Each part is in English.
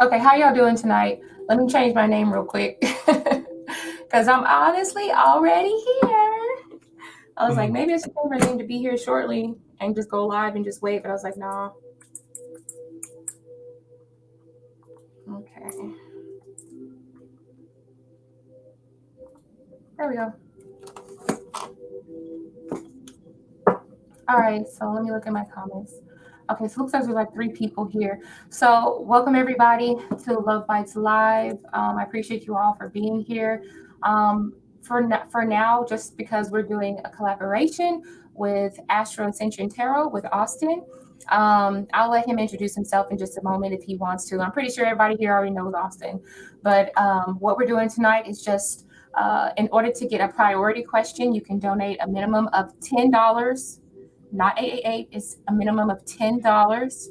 Okay, how y'all doing tonight? Let me change my name real quick because I'm honestly already here. I was like, maybe I should change my name to be here shortly and just go live and just wait. But I was like, nah. Okay. There we go. All right, so let me look at my comments. Okay, so it looks like there's like 3 people here. So welcome everybody to Love Bytes Live. I appreciate you all for being here. For now, just because we're doing a collaboration with Astro Ascension Tarot with Austin, I'll let him introduce himself in just a moment if he wants to. I'm pretty sure everybody here already knows Austin, but what we're doing tonight is just in order to get a priority question, you can donate a minimum of $10. Not 888, it's a minimum of $10.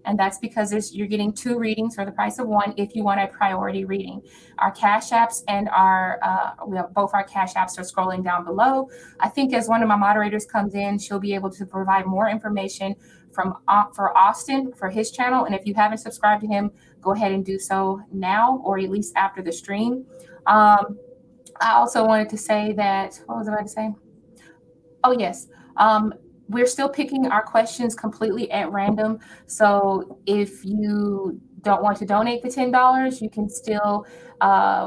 And that's because you're getting 2 readings for the price of 1 if you want a priority reading. Our Cash Apps and we have both our Cash Apps are scrolling down below. I think as one of my moderators comes in, she'll be able to provide more information for Austin, for his channel. And if you haven't subscribed to him, go ahead and do so now, or at least after the stream. I also wanted to say that, what was I about to say? Oh, yes. We're still picking our questions completely at random. So if you don't want to donate the $10, you can still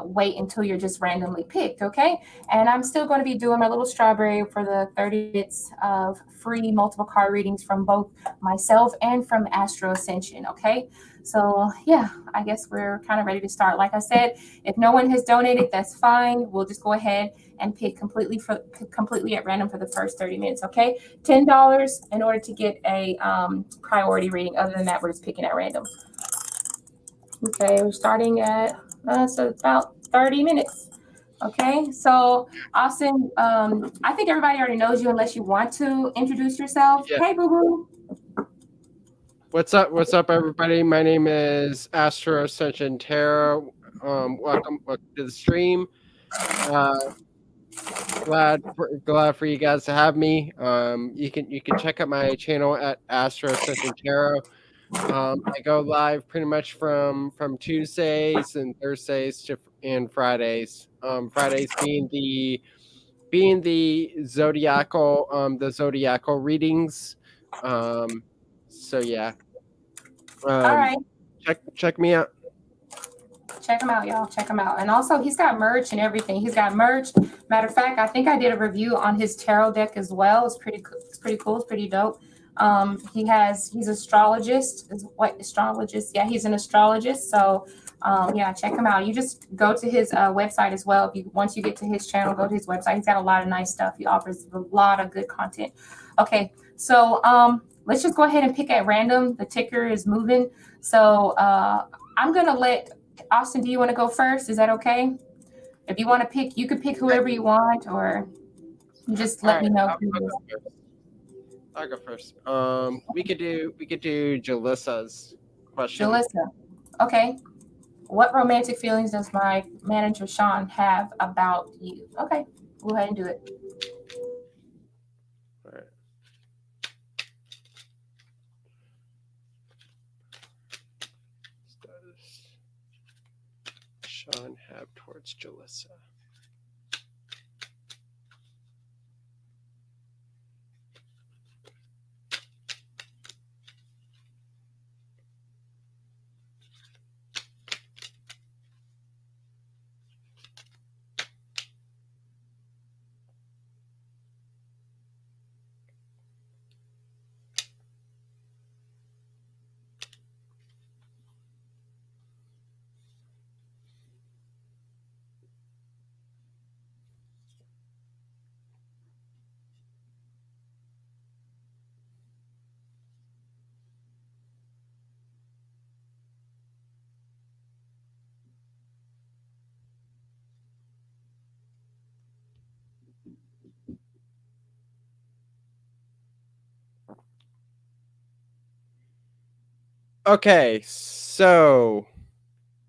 wait until you're just randomly picked, okay? And I'm still going to be doing my little strawberry for the 30 minutes of free multiple card readings from both myself and from Astro Ascension, okay? So yeah, I guess we're kind of ready to start. Like I said, if no one has donated, that's fine. We'll just go ahead and pick completely at random for the first 30 minutes, okay? $10 in order to get a priority reading. Other than that, we're just picking at random. Okay, we're starting at, so it's about 30 minutes. Okay, so Austin, I think everybody already knows you unless you want to introduce yourself. Yeah. Hey, boo-boo. What's up, everybody? My name is Astro Ascension Tarot. Welcome to the stream. Glad for you guys to have me. You can check out my channel at Astro Ascension Tarot. I go live pretty much from Tuesdays and Thursdays and Fridays. Fridays being the zodiacal readings. So yeah. All right. Check me out. Check him out, y'all. Check him out. And also, he's got merch and everything. He's got merch. Matter of fact, I think I did a review on his tarot deck as well. It's pretty cool. It's pretty dope. He's astrologist. What astrologist? Yeah, he's an astrologist. So yeah, check him out. You just go to his website as well. Once you get to his channel, go to his website. He's got a lot of nice stuff. He offers a lot of good content. Okay, so let's just go ahead and pick at random. The ticker is moving. So I'm gonna let Austin, do you want to go first? Is that okay? If you want to pick, you could pick whoever you want, or you just let me know. I'll go first. We could do Jalissa's question. Jalissa. Okay. What romantic feelings does my manager Sean have about you? Okay, go ahead and do it. All right. Does Sean have towards Jalissa? Okay, so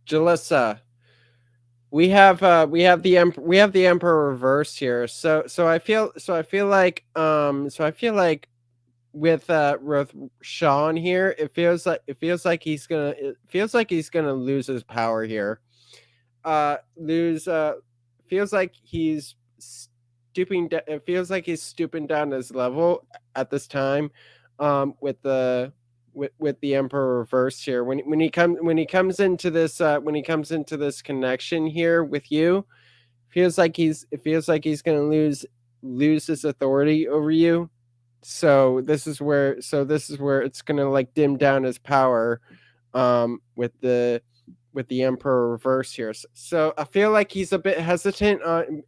Jalissa, we have the Emperor reversed here. So I feel with Sean here, it feels like he's gonna lose his power here. Lose feels like he's it feels like he's stooping down his level at this time, with the Emperor reverse here. When he comes into this connection here with you, it feels like he's gonna lose his authority over you. This is where it's gonna like dim down his power, with the Emperor reverse here. So I feel like he's a bit hesitant on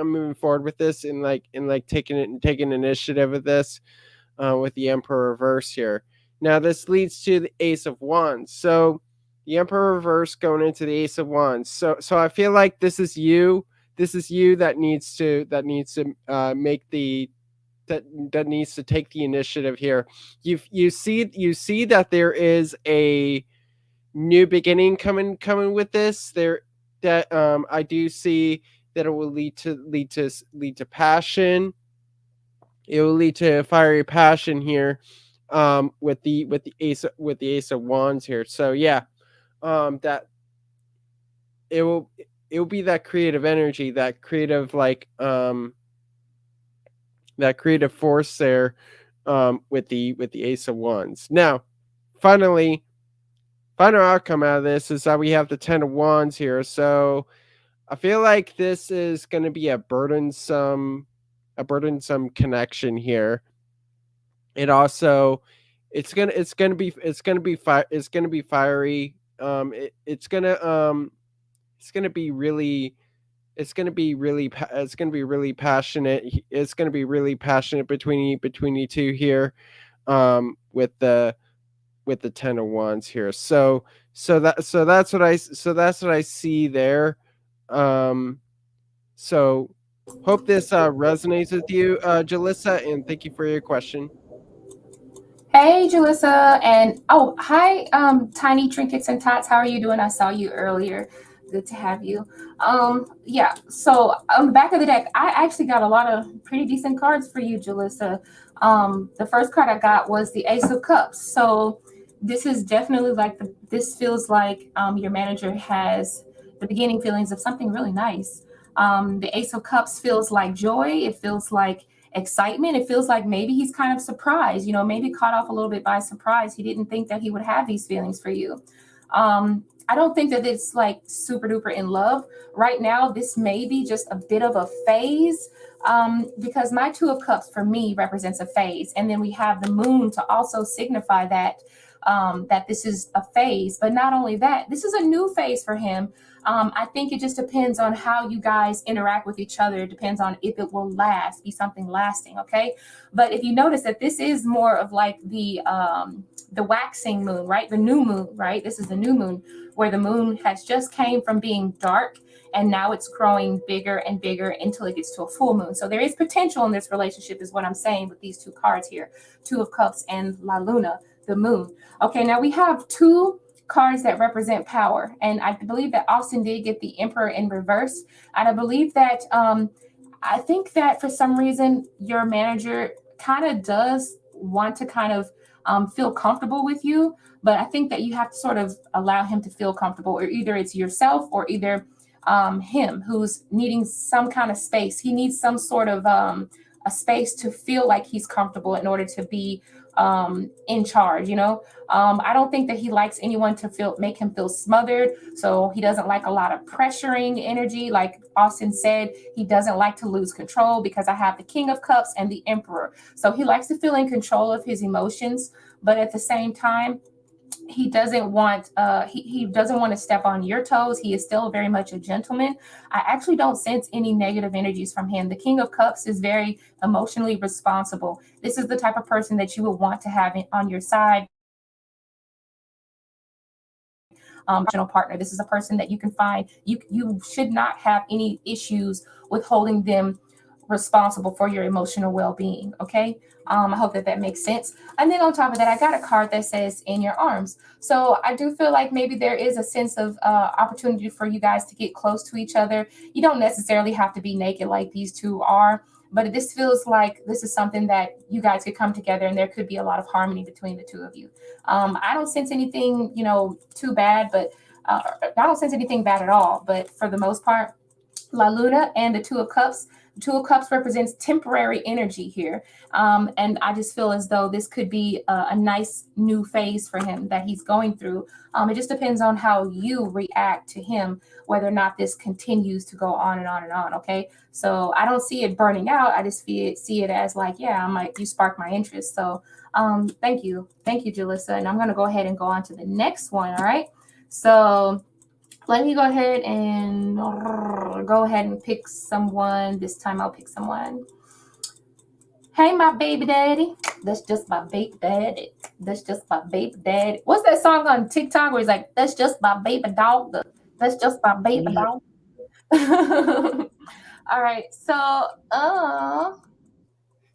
moving forward with this, and taking initiative with this, with the Emperor reverse here. Now this leads to the Ace of Wands. So the Emperor reverse going into the Ace of Wands. So I feel like this is you. This is you that needs to make the that needs to take the initiative here. You see that there is a new beginning coming with this. I do see that it will lead to passion. It will lead to fiery passion here, with the Ace of Wands here. So yeah, that it will be that creative energy, that creative that creative force there, with the Ace of Wands. Now, finally, final outcome out of this is that we have the Ten of Wands here. So I feel like this is going to be a burdensome connection here. It also it's gonna be fiery. It's gonna be really it's gonna be really passionate. It's gonna be really passionate between you two here, with the Ten of Wands here. That's what I see there. Um, so hope this resonates with you, Jalissa, and thank you for your question. Hey, Jalissa, and oh, hi, Tiny Trinkets and Tots. How are you doing? I saw you earlier. Good to have you. Yeah. So on the back of the deck, I actually got a lot of pretty decent cards for you, Jalissa. The first card I got was the Ace of Cups. So this is definitely this feels like your manager has the beginning feelings of something really nice. The Ace of Cups feels like joy. It feels like excitement. It feels like maybe he's kind of surprised, maybe caught off a little bit by surprise. He didn't think that he would have these feelings for you. I don't think that it's like super duper in love right now. This may be just a bit of a phase, because my Two of Cups for me represents a phase, and then we have the moon to also signify that that this is a phase. But not only that, this is a new phase for him. I think it just depends on how you guys interact with each other. It depends on if it will be something lasting. Okay. But if you notice that this is more of like the waxing moon, right? The new moon, right? This is the new moon where the moon has just came from being dark and now it's growing bigger and bigger until it gets to a full moon. So there is potential in this relationship is what I'm saying with these two cards here, Two of Cups and La Luna, the moon. Okay. Now we have two cards that represent power. And I believe that Austin did get the Emperor in reverse. And I believe that I think that for some reason your manager kind of does want to kind of feel comfortable with you, but I think that you have to sort of allow him to feel comfortable, or either it's yourself or either him who's needing some kind of space. He needs some sort of a space to feel like he's comfortable in order to be in charge. I don't think that he likes anyone to make him feel smothered. So he doesn't like a lot of pressuring energy. Like Austin said, he doesn't like to lose control, because I have the King of Cups and the Emperor. So he likes to feel in control of his emotions, but at the same time, he doesn't want he doesn't want to step on your toes. He is still very much a gentleman. I actually don't sense any negative energies from him. The King of Cups is very emotionally responsible. This is the type of person that you would want to have on your side. Partner. This is a person that you can find. You should not have any issues with holding them responsible for your emotional well-being. Okay. I hope that that makes sense. And then on top of that, I got a card that says in your arms. So I do feel like maybe there is a sense of opportunity for you guys to get close to each other. You don't necessarily have to be naked like these two are, but this feels like this is something that you guys could come together and there could be a lot of harmony between the two of you. I don't sense anything, too bad, but I don't sense anything bad at all. But for the most part, La Luna and the Two of Cups. The Two of Cups represents temporary energy here. And I just feel as though this could be a nice new phase for him that he's going through. It just depends on how you react to him, whether or not this continues to go on and on and on. Okay. So I don't see it burning out. I just see it as like, yeah, you spark my interest. So thank you. Thank you, Jalissa. And I'm going to go ahead and go on to the next one. All right. So let me go ahead and pick someone. This time I'll pick someone. Hey, my baby daddy. That's just my baby daddy. That's just my baby daddy. What's that song on TikTok where he's like, that's just my baby dog? That's just my baby dog. All right. So,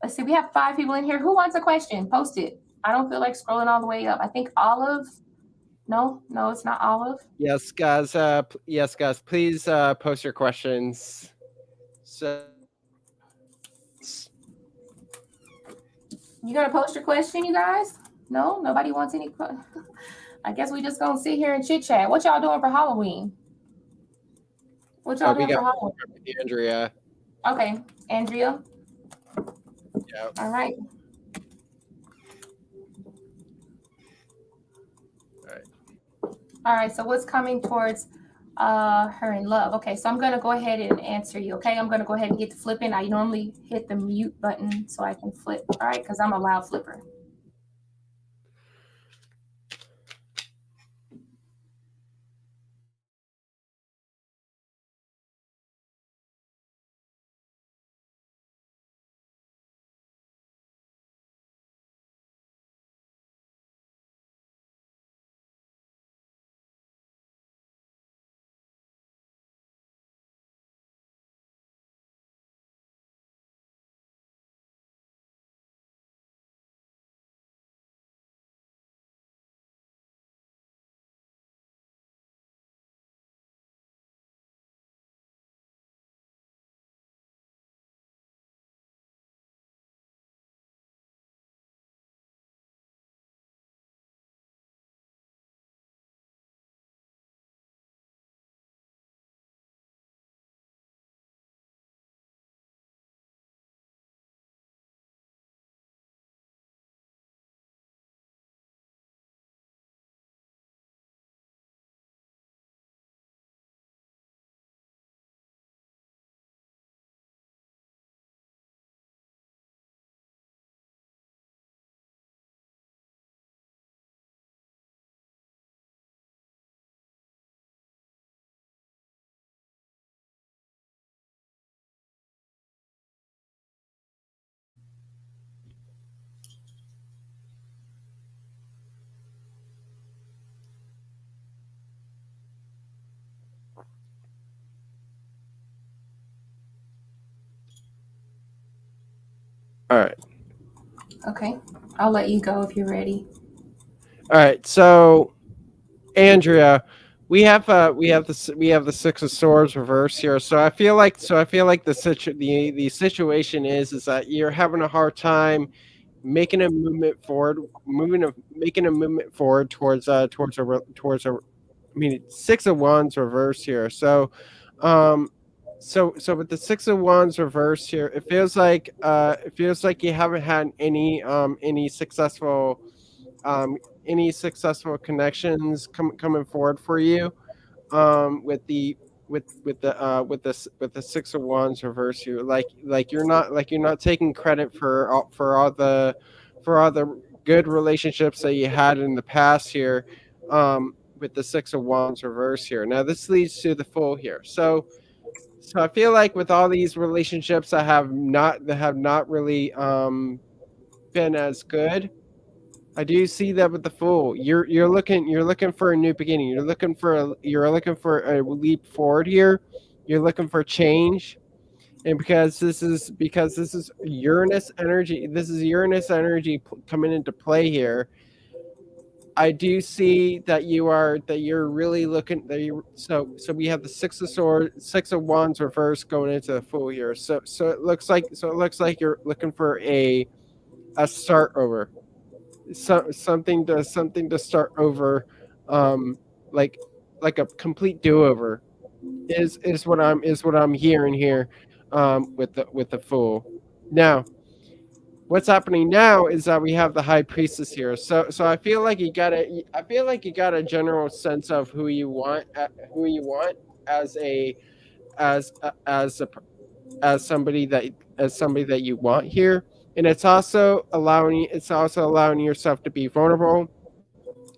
let's see. We have 5 people in here. Who wants a question? Post it. I don't feel like scrolling all the way up. I think Olive. No, it's not Olive. Yes, guys. Please post your questions. So, you gonna post your question, you guys? No, nobody wants any. I guess we just gonna sit here and chit chat. What y'all doing for Halloween? What y'all doing for Halloween? Andrea. Okay, Andrea. Yeah. All right. All right, so what's coming towards her in love? Okay, so I'm gonna go ahead and answer you. Okay, I'm gonna go ahead and get to flipping. I normally hit the mute button so I can flip. All right, because I'm a loud flipper. All right. Okay, I'll let you go if you're ready. All right. So, Andrea, we have the 6 of Swords reversed here. So I feel like the situation is that you're having a hard time making a movement forward, towards I mean, 6 of Wands reversed here. So, so with the 6 of Wands reversed here, it feels like you haven't had any successful connections coming forward for you, with the 6 of Wands reverse here. Like you're not taking credit for all the good relationships that you had in the past here, with the 6 of Wands reverse here. Now this leads to the Fool here. So I feel like with all these relationships that have not really been as good, I do see that with the Fool. You're looking for a new beginning. You're looking for a leap forward here. You're looking for change. And because this is Uranus energy, this is Uranus energy coming into play here. I do see that you're really looking that you so we have the Six of Wands reverse going into the Fool here. So it looks like you're looking for a start over. Something to start over, um like a complete do-over is what I'm hearing here, with the Fool. Now, what's happening now is that we have the High Priestess here. So I feel like you got a general sense of who you want as a as a, as a as somebody that you want here. And it's also allowing yourself to be vulnerable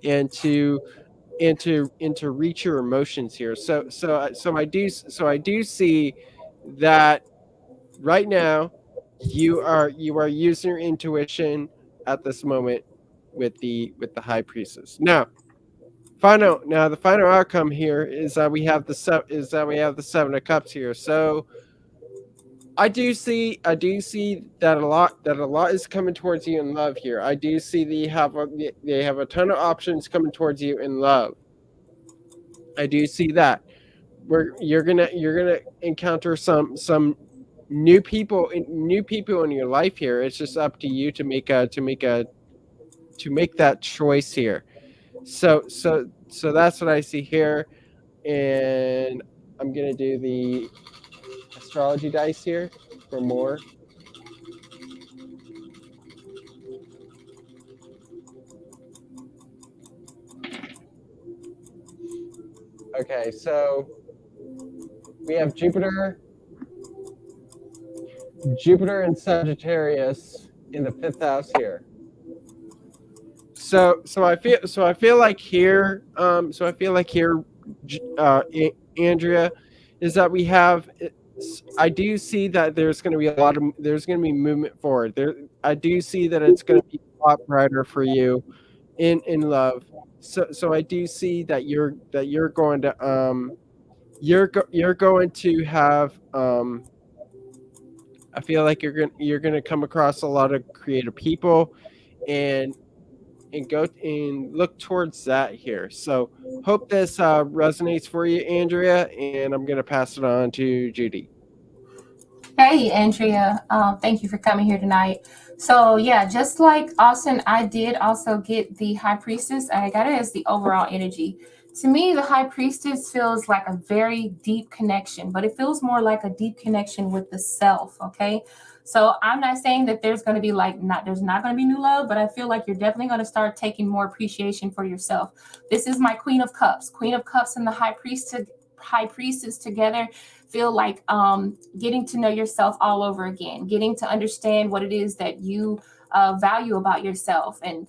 and to reach your emotions here. So I do see that right now you are using your intuition at this moment with the High Priestess. Now the final outcome here is that we have the Seven of Cups here. So I do see that a lot is coming towards you in love here. I do see that they have a ton of options coming towards you in love. I do see that. Where you're gonna encounter some new people in your life here. It's just up to you to make that choice here. So that's what I see here, and I'm gonna do the astrology dice here for more. Okay, so we have Jupiter and Sagittarius in the 5th house here. So I feel like here, Andrea, is that we have. I do see that there's going to be there's going to be movement forward. I do see that it's going to be a lot brighter for you in love. So I do see that you're going to you're going to have I feel like you're going to come across a lot of creative people, and go and look towards that here. So hope this resonates for you, Andrea, and I'm going to pass it on to Judy. Hey, Andrea. Thank you for coming here tonight. So, yeah, just like Austin, I did also get the High Priestess. I got it as the overall energy. To me, the High Priestess feels like a very deep connection, but it feels more like a deep connection with the self, okay? So I'm not saying that there's going to be there's not going to be new love, but I feel like you're definitely going to start taking more appreciation for yourself. This is my Queen of Cups. Queen of Cups and the High Priestess together feel like getting to know yourself all over again, getting to understand what it is that you value about yourself. And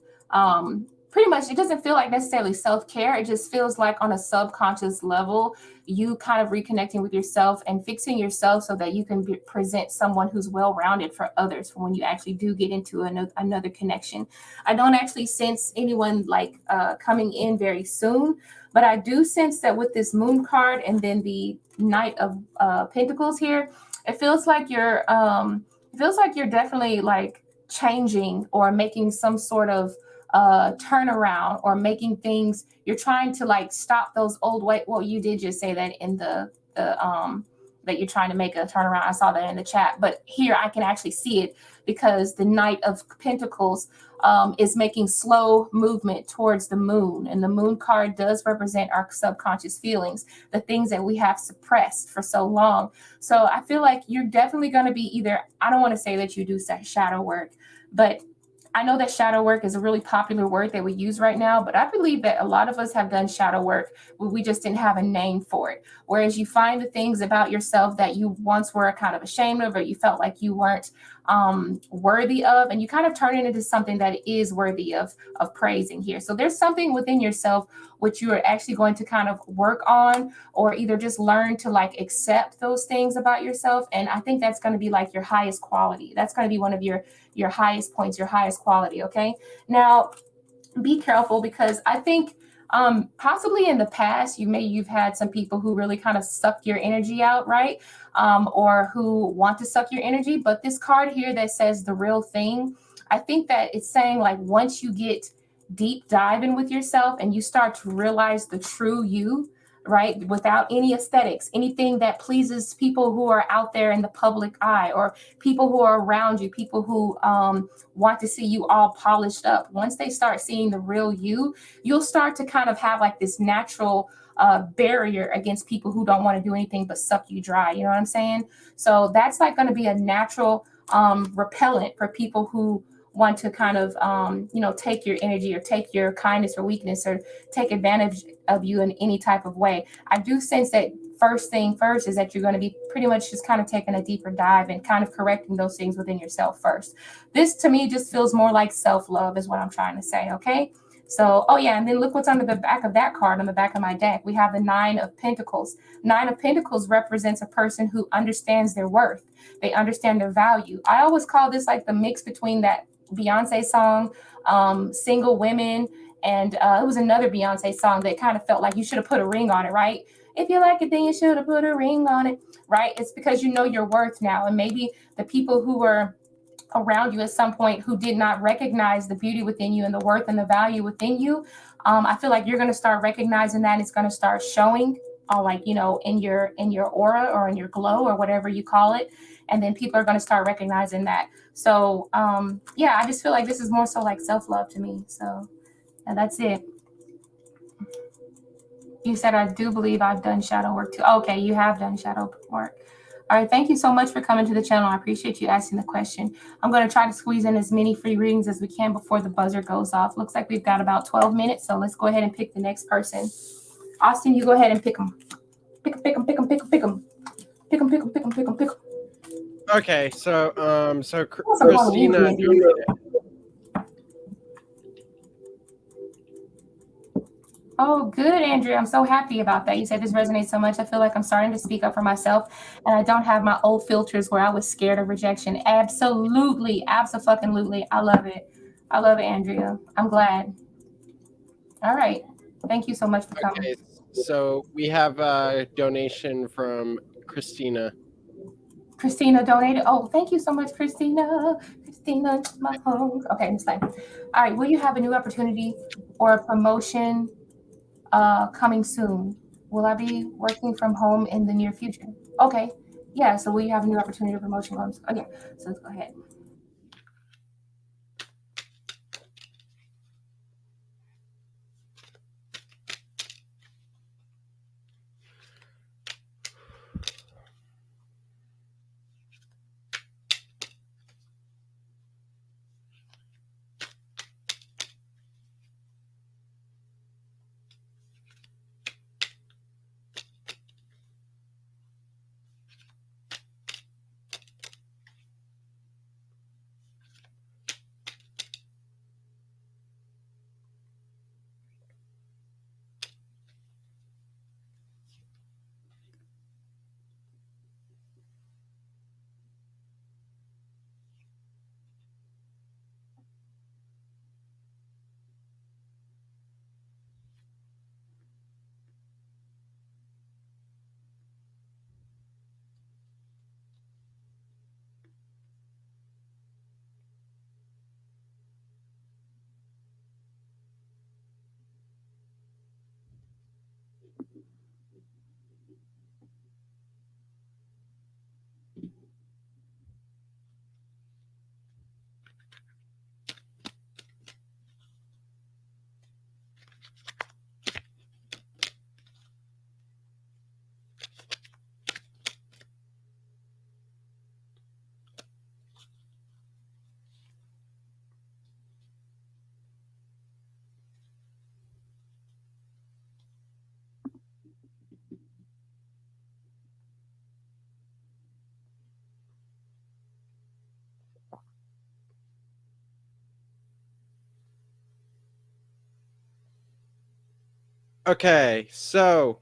pretty much it doesn't feel like necessarily self-care. It just feels like on a subconscious level, you kind of reconnecting with yourself and fixing yourself so that you can present someone who's well-rounded for others for when you actually do get into another connection. I don't actually sense anyone coming in very soon, but I do sense that with this Moon card and then the Knight of Pentacles here, it feels like you're definitely like changing or making some sort of turnaround, or making things, you're trying to like stop those old way. Well, you did just say that in the that you're trying to make a turnaround. I saw that in the chat, but here I can actually see it because the Knight of Pentacles is making slow movement towards the Moon, and the Moon card does represent our subconscious feelings, the things that we have suppressed for so long. So I feel like you're definitely going to be either, I don't want to say that you do shadow work, but I know that shadow work is a really popular word that we use right now, but I believe that a lot of us have done shadow work, but we just didn't have a name for it. Whereas you find the things about yourself that you once were kind of ashamed of, or you felt like you weren't worthy of, and you kind of turn it into something that is worthy of praising here. So there's something within yourself which you are actually going to kind of work on, or either just learn to like accept those things about yourself. And I think that's going to be like your highest quality. That's going to be one of your highest points, your highest quality. Okay. Now be careful, because I think Possibly in the past, you've had some people who really kind of suck your energy out, right? Or who want to suck your energy. But this card here that says the real thing, I think that it's saying like once you get deep diving with yourself and you start to realize the true you, right? Without any aesthetics, anything that pleases people who are out there in the public eye, or people who are around you, people who want to see you all polished up. Once they start seeing the real you, you'll start to kind of have like this natural barrier against people who don't want to do anything but suck you dry. You know what I'm saying? So that's like going to be a natural repellent for people who want to kind of take your energy or take your kindness or weakness or take advantage of you in any type of way. I do sense that first thing first is that you're going to be pretty much just kind of taking a deeper dive and kind of correcting those things within yourself first. This to me just feels more like self-love is what I'm trying to say. Okay. So, oh yeah, and then look what's under the back of that card on the back of my deck. We have the Nine of Pentacles. Nine of Pentacles represents a person who understands their worth. They understand their value. I always call this like the mix between that Beyonce song, Single Women, and it was another Beyonce song that kind of felt like you should have put a ring on it, right? If you like it, then you should have put a ring on it, right? It's because you know your worth now. And maybe the people who were around you at some point who did not recognize the beauty within you and the worth and the value within you, I feel like you're going to start recognizing that. It's going to start showing, like in your aura or in your glow or whatever you call it, and then people are going to start recognizing that. So yeah, I just feel like this is more so like self-love to me. So and that's it. You said I do believe I've done shadow work too. Okay, you have done shadow work. All right, thank you so much for coming to the channel. I appreciate you asking the question. I'm going to try to squeeze in as many free readings as we can before the buzzer goes off. Looks like we've got about 12 minutes, so let's go ahead and pick the next person. Austin, you go ahead and pick them. Pick them, pick them, pick them, pick them, pick them. Pick them, pick them, pick them, pick them, pick them. Okay, so Christina. Oh, good, Andrea. I'm so happy about that. You said this resonates so much. I feel like I'm starting to speak up for myself, and I don't have my old filters where I was scared of rejection. Absolutely. Absolutely. I love it. I love it, Andrea. I'm glad. All right. Thank you so much for coming. Okay, so we have a donation from Christina. Christina donated. Oh, thank you so much, Christina. Christina, my home. Okay, next slide. All right. Will you have a new opportunity or a promotion coming soon? Will I be working from home in the near future? Okay. Yeah. So will you have a new opportunity or promotion going? Okay. So let's go ahead. Okay, so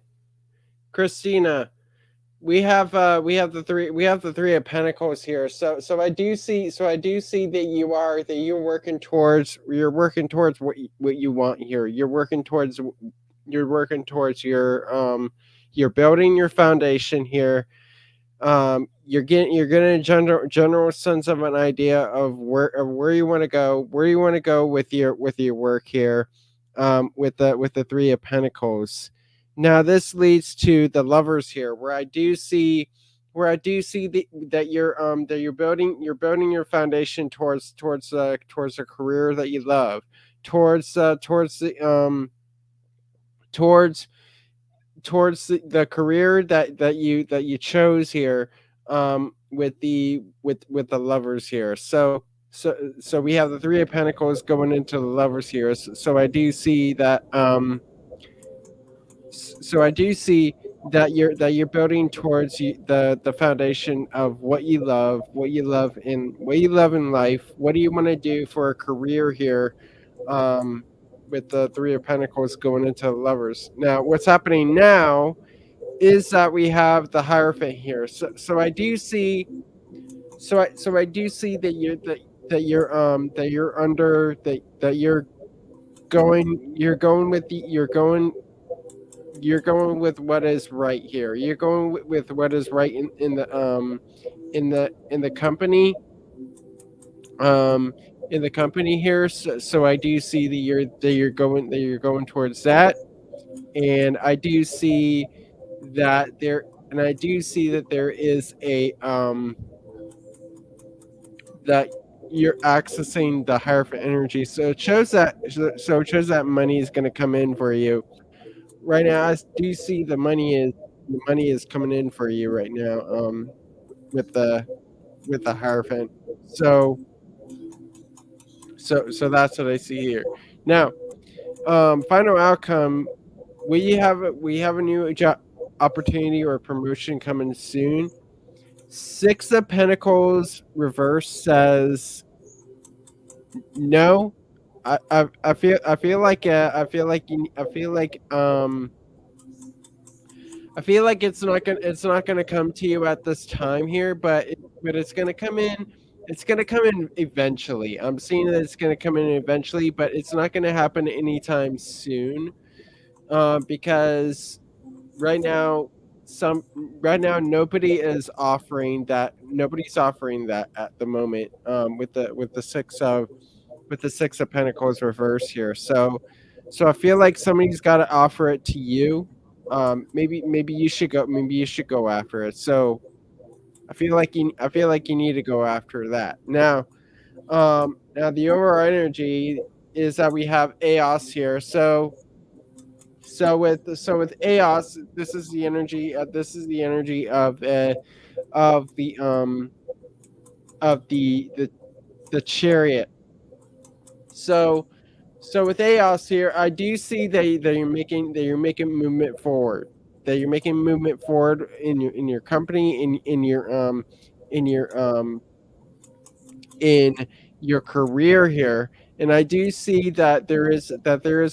Christina, we have the three of Pentacles here. So I do see that you're working towards what you want here. You're working towards you're building your foundation here. You're getting a general sense of an idea of where you want to go, with your work here, with the three of Pentacles. Now this leads to the Lovers here, where I do see that you're building your foundation towards a career that you love, towards the towards the career that you chose here, with the Lovers here. So we have the three of Pentacles going into the Lovers here. So I do see that you're building towards the foundation of what you love in life. What do you want to do for a career here, um with the three of Pentacles going into the Lovers. Now what's happening now is that we have the Hierophant here. So I do see I do see that you're under that you're going with what is right here. You're going with what is right in the company, um in the company here. So I do see that you're going towards that. And I do see that there is a that you're accessing the Hierophant energy. So it shows that money is going to come in for you right now. I do see the money is coming in for you right now, with the Hierophant. So that's what I see here. Now, final outcome, we have a new job opportunity or promotion coming soon. Six of Pentacles reverse says no. I feel like it's not gonna come to you at this time here, but it's gonna come in. It's gonna come in eventually. I'm seeing that it's gonna come in eventually, but it's not gonna happen anytime soon. Because right now some nobody is offering that. Nobody's offering that at the moment. With the Six of Pentacles reverse here. So I feel like somebody's got to offer it to you. Maybe you should go. Maybe you should go after it. So I feel like you need to go after that now. Now the overall energy is that we have Eos here. So with Eos, this is the energy. This is the energy of the Chariot. So with Eos here, I do see that you're making movement forward. That you're making movement forward in your company, in your in your career here. And I do see that there is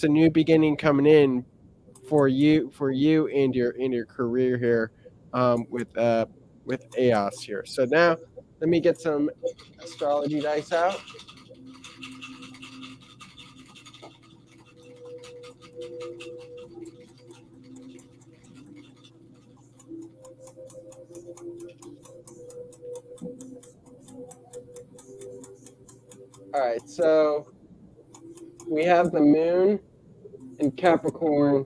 a new beginning coming in for you in your career here, with Eos here. So now let me get some astrology dice out. All right, so we have the moon and Capricorn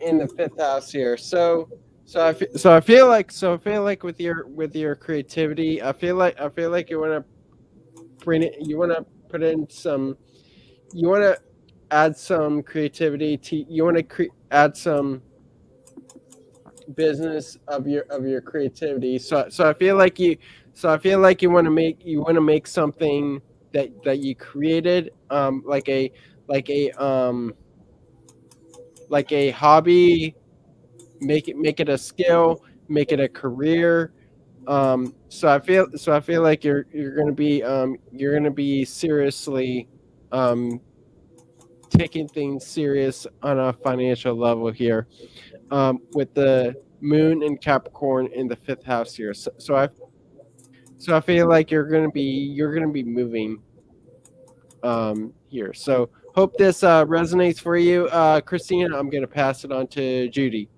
in the fifth house here. So I feel like with your creativity, I feel like you want to bring it. You want to put in some. You want to add some creativity to. You want to add some business of your creativity. So I feel like you. So I feel like you want to make something that you created, like a like a hobby. Make it a skill. Make it a career. So I feel like you're gonna be seriously, taking things serious on a financial level here, with the Moon and Capricorn in the 5th house here. So I feel like you're gonna be moving here. So hope this resonates for you, Christina. I'm gonna pass it on to Judy.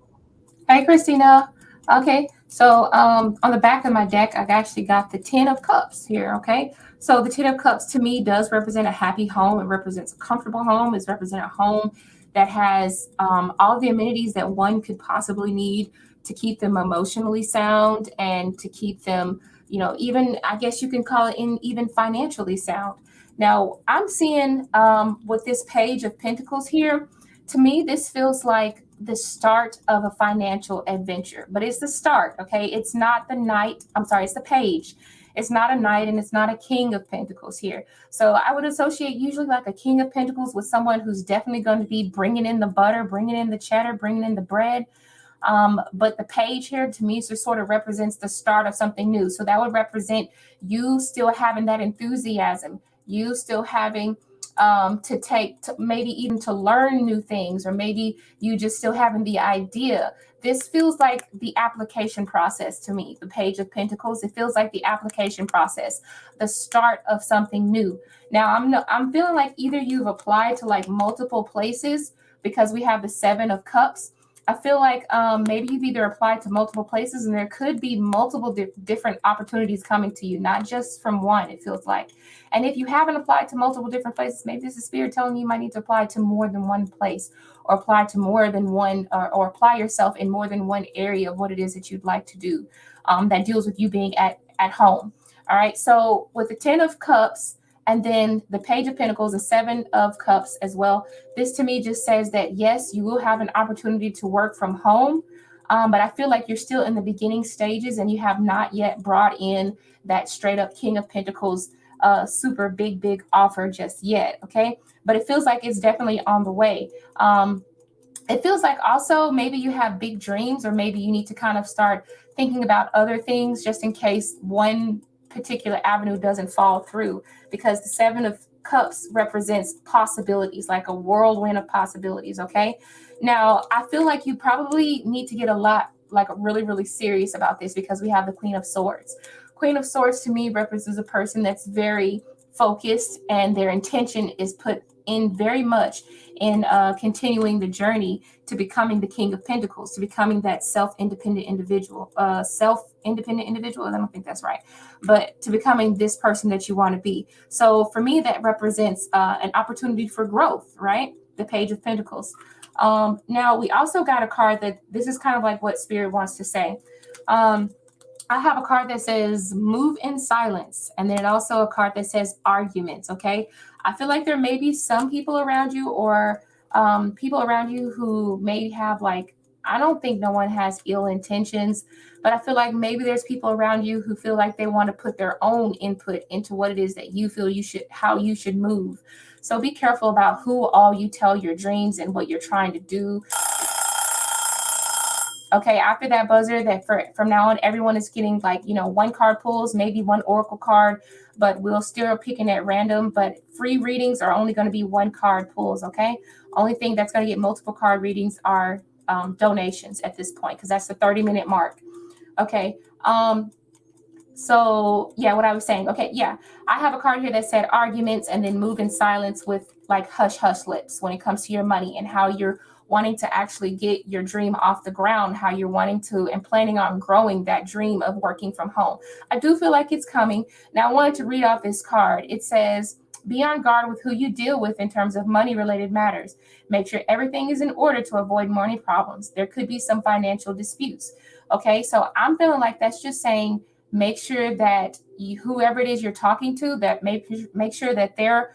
Hey, Christina. Okay, so on the back of my deck, I've actually got the Ten of Cups here. Okay, so the Ten of Cups to me does represent a happy home. It represents a comfortable home. It's represent a home that has all the amenities that one could possibly need to keep them emotionally sound and to keep them, you know, even I guess you can call it even financially sound. Now, I'm seeing with this Page of Pentacles here, to me, this feels like the start of a financial adventure, but it's the start. Okay. It's not the knight. I'm sorry. It's the page. It's not a knight and it's not a king of pentacles here. So I would associate usually like a king of pentacles with someone who's definitely going to be bringing in the butter, bringing in the cheddar, bringing in the bread. But the page here to me just sort of represents the start of something new. So that would represent you still having that enthusiasm, you still having to take to maybe even to learn new things, or maybe you just still having the idea. This feels like the application process to me. The Page of Pentacles, it feels like the application process, the start of something new. Now I'm feeling like either you've applied to like multiple places, because we have the Seven of Cups. I feel like maybe you've either applied to multiple places, and there could be multiple different opportunities coming to you, not just from one, it feels like. And if you haven't applied to multiple different places, maybe this is Spirit telling you might need to apply to more than one place, or apply to more than one, or apply yourself in more than one area of what it is that you'd like to do that deals with you being at home. All right. So with the Ten of Cups and then the Page of Pentacles, the Seven of Cups as well, this to me just says that, yes, you will have an opportunity to work from home. But I feel like you're still in the beginning stages and you have not yet brought in that straight up King of Pentacles super big offer just yet. Okay. But it feels like it's definitely on the way. It feels like also maybe you have big dreams, or maybe you need to kind of start thinking about other things just in case one particular avenue doesn't fall through, because the Seven of Cups represents possibilities, like a whirlwind of possibilities. Okay. Now, I feel like you probably need to get a lot, like really serious about this, because we have the Queen of Swords. Queen of Swords to me represents a person that's very focused, and their intention is put in very much in continuing the journey to becoming the King of Pentacles, to becoming that self-independent individual. I don't think that's right, but to becoming this person that you want to be. So for me, that represents an opportunity for growth, right? The Page of Pentacles. Now we also got a card that this is kind of like what Spirit wants to say. I have a card that says move in silence, and then also a card that says arguments. Okay. I feel like there may be some people around you, or people around you who may have like, I don't think no one has ill intentions, but I feel like maybe there's people around you who feel like they want to put their own input into what it is that you feel how you should move. So be careful about who all you tell your dreams and what you're trying to do. Okay, after that buzzer, that from now on, everyone is getting like, one card pulls, maybe one oracle card, but we'll still picking at random. But free readings are only going to be one card pulls. Okay, only thing that's going to get multiple card readings are donations at this point, because that's the 30-minute mark. Okay. So yeah, what I was saying. Okay, yeah, I have a card here that said arguments, and then move in silence with like hush lips when it comes to your money and how you're wanting to actually get your dream off the ground, how you're wanting to and planning on growing that dream of working from home. I do feel like it's coming. Now I wanted to read off this card. It says, be on guard with who you deal with in terms of money related matters. Make sure everything is in order to avoid money problems. There could be some financial disputes. Okay, so I'm feeling like that's just saying, make sure that whoever it is you're talking to, that make sure that their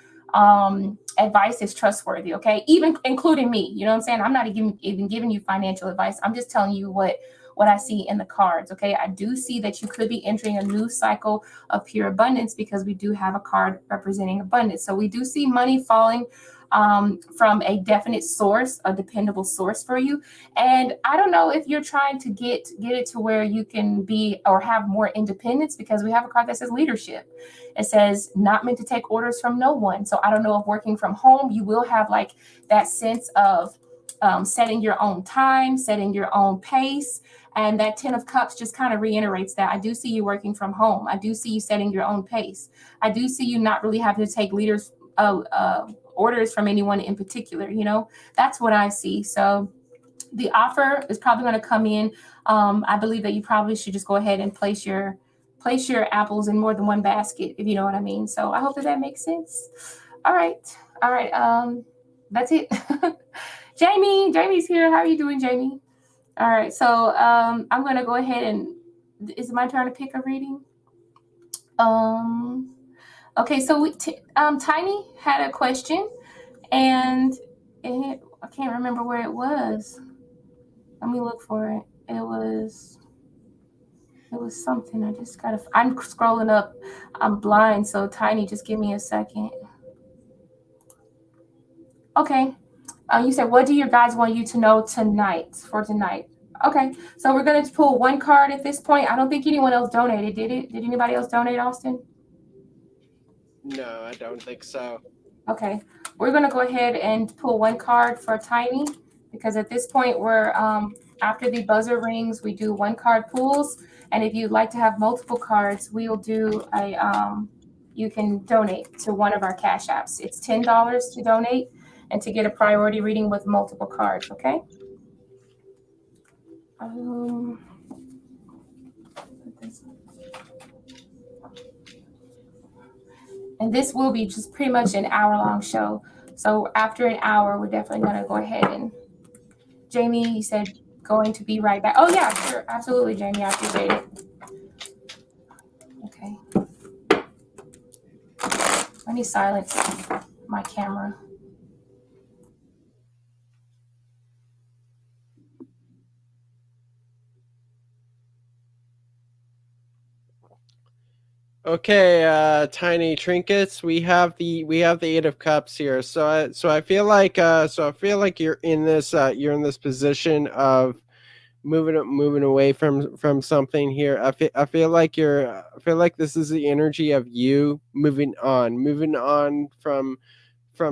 advice is trustworthy. Okay, even including me. You know what I'm saying? I'm not even giving you financial advice. I'm just telling you what I see in the cards. Okay, I do see that you could be entering a new cycle of pure abundance, because we do have a card representing abundance. So we do see money falling from a definite source, a dependable source for you. And I don't know if you're trying to get it to where you can be or have more independence, because we have a card that says leadership. It says not meant to take orders from no one. So I don't know if working from home, you will have like that sense of setting your own time, setting your own pace. And that 10 of Cups just kind of reiterates that. I do see you working from home. I do see you setting your own pace. I do see you not really having to take orders from anyone in particular. That's what I see. So the offer is probably going to come in. I believe that you probably should just go ahead and place your apples in more than one basket, if you know what I mean. So I hope that makes sense. All right. That's it. Jamie's here. How are you doing, Jamie? All right. So I'm going to go ahead and is it my turn to pick a reading? Okay. So Tiny had a question, and I can't remember where it was. Let me look for it. It was something. I'm scrolling up. I'm blind, so Tiny, just give me a second. Okay. You said, what do your guides want you to know tonight? Okay. So we're going to pull one card at this point. I don't think anyone else donated, did it? Did anybody else donate, Austin? No, I don't think so. Okay. We're going to go ahead and pull one card for Tiny, because at this point we're after the buzzer rings, we do one card pulls. And if you'd like to have multiple cards, we'll do you can donate to one of our Cash Apps. It's $10 to donate and to get a priority reading with multiple cards, okay? And this will be just pretty much an hour-long show. So after an hour, we're definitely going to go ahead and Jamie, you said going to be right back. Oh yeah, sure, absolutely, Jamie. I appreciate it. Okay. Let me silence my camera. Okay, Tiny Trinkets. We have the Eight of Cups here. So I feel like you're in this position of moving away from something here. I feel like this is the energy of you moving on from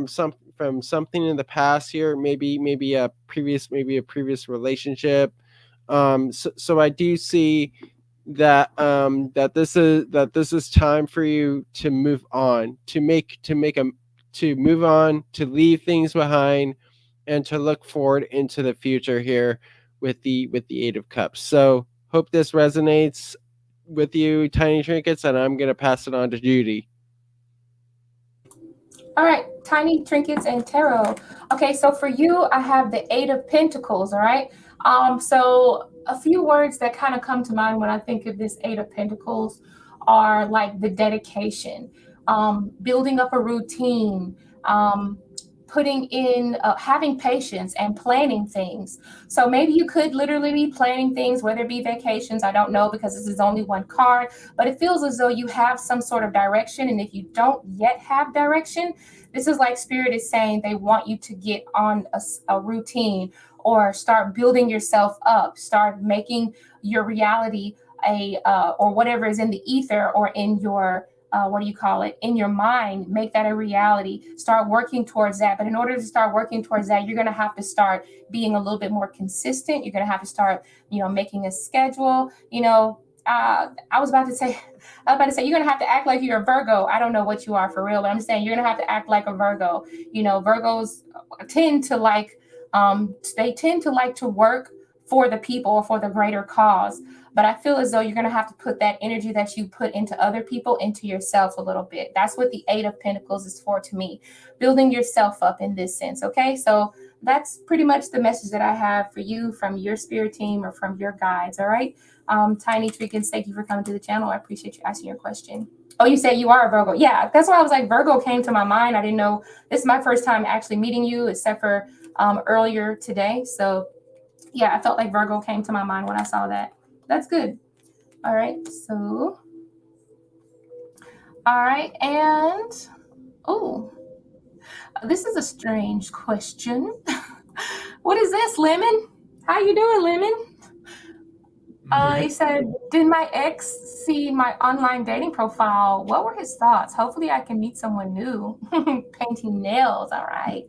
something in the past here. Maybe a previous relationship. So I do see that this is time for you to move on, to move on, to leave things behind, and to look forward into the future here with the Eight of Cups. So hope this resonates with you, Tiny Trinkets, and I'm gonna pass it on to Judy. All right, Tiny Trinkets and Tarot. Okay, so for you, I have the Eight of Pentacles. All right. So a few words that kind of come to mind when I think of this Eight of Pentacles are like the dedication, building up a routine, putting in, having patience and planning things. So maybe you could literally be planning things, whether it be vacations. I don't know, because this is only one card, but it feels as though you have some sort of direction. And if you don't yet have direction, this is like Spirit is saying they want you to get on a routine, or start building yourself up, start making your reality or whatever is in the ether or in your in your mind, make that a reality. Start working towards that. But in order to start working towards that, you're going to have to start being a little bit more consistent. You're going to have to start, making a schedule. I was about to say, you're going to have to act like you're a Virgo. I don't know what you are for real, but I'm saying you're going to have to act like a Virgo. Virgos tend to like to work for the people or for the greater cause. But I feel as though you're going to have to put that energy that you put into other people into yourself a little bit. That's what the Eight of Pentacles is for to me, building yourself up in this sense. Okay, so that's pretty much the message that I have for you from your spirit team or from your guides. All right, Tiny Trinkets, thank you for coming to the channel. I appreciate you asking your question. Oh, you said you are a Virgo. Yeah, that's why I was like, Virgo came to my mind. I didn't know. This is my first time actually meeting you, except for earlier today. So yeah, I felt like Virgo came to my mind when I saw that. That's good. All right. So, all right. And, oh, this is a strange question. What is this, Lemon? How you doing, Lemon? He said, did my ex see my online dating profile? What were his thoughts? Hopefully I can meet someone new. Painting nails. All right.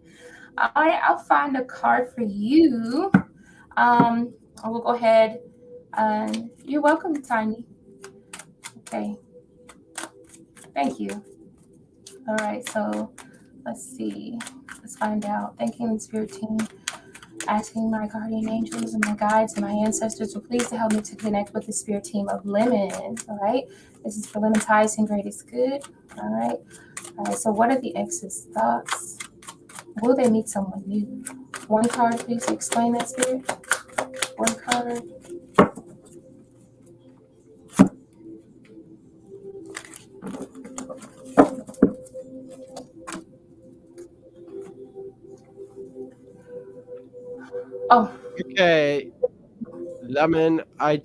All right, I'll find a card for you. We'll go ahead. You're welcome, Tiny. Okay, thank you. All right, so let's see. Let's find out. Thanking the spirit team, asking my guardian angels and my guides and my ancestors to please to help me to connect with the spirit team of Lemon. All right, this is for Lemon's highest and greatest good. All right. All right, so what are the ex's thoughts? Will they meet someone new? One card, please explain that, spirit. One card. Oh, Okay, Lemon. I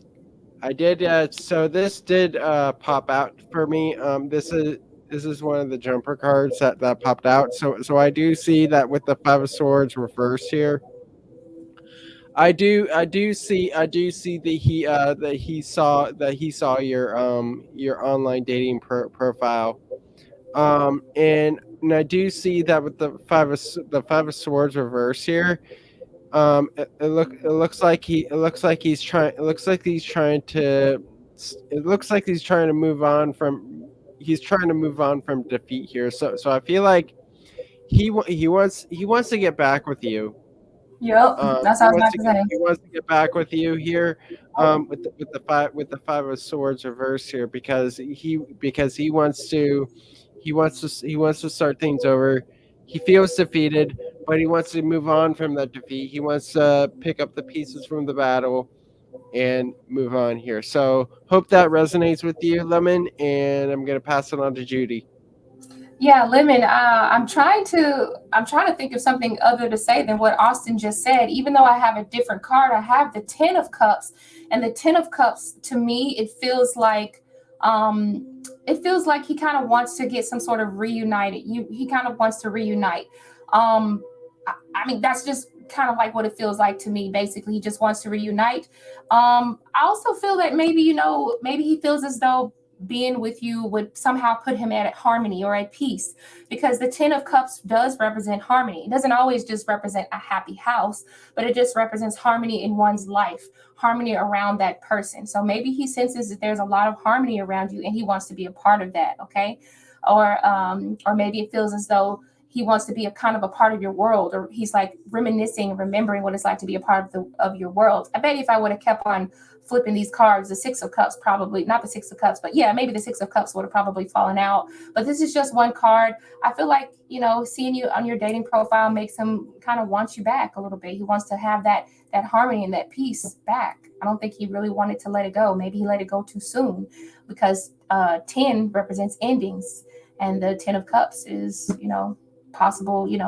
did. So this did pop out for me. This is one of the jumper cards that popped out. So I do see that with the Five of Swords reversed here. I do see that he saw your online dating profile. And I do see that with the Five of Swords reverse here. It looks like he's trying to move on from defeat here. So I feel like he wants to get back with you. yep. That's what I was about to say. He wants to get back with you here, with the Five of Swords reverse here, because he wants to start things over. He feels defeated, but he wants to move on from that defeat. He wants to pick up the pieces from the battle and move on here. So hope that resonates with you, Lemon. And I'm gonna pass it on to Judy. Yeah, Lemon. I'm trying to think of something other to say than what Austin just said. Even though I have a different card, I have the Ten of Cups, and the Ten of Cups to me, it feels like he kind of wants to get some sort of reunited. He kind of wants to reunite. I mean, that's just kind of like what it feels like to me. Basically, he just wants to reunite. I also feel that maybe, maybe he feels as though being with you would somehow put him at harmony or at peace, because the Ten of Cups does represent harmony. It doesn't always just represent a happy house, but it just represents harmony in one's life, harmony around that person. So maybe he senses that there's a lot of harmony around you and he wants to be a part of that. Okay. Or maybe it feels as though he wants to be a kind of a part of your world, or he's like reminiscing and remembering what it's like to be a part of your world. I bet if I would have kept on flipping these cards, the Six of Cups, probably not the Six of Cups, but yeah, maybe the Six of Cups would have probably fallen out. But this is just one card. I feel like, seeing you on your dating profile makes him kind of want you back a little bit. He wants to have that harmony and that peace back. I don't think he really wanted to let it go. Maybe he let it go too soon, because 10 represents endings, and the Ten of Cups is, possible, he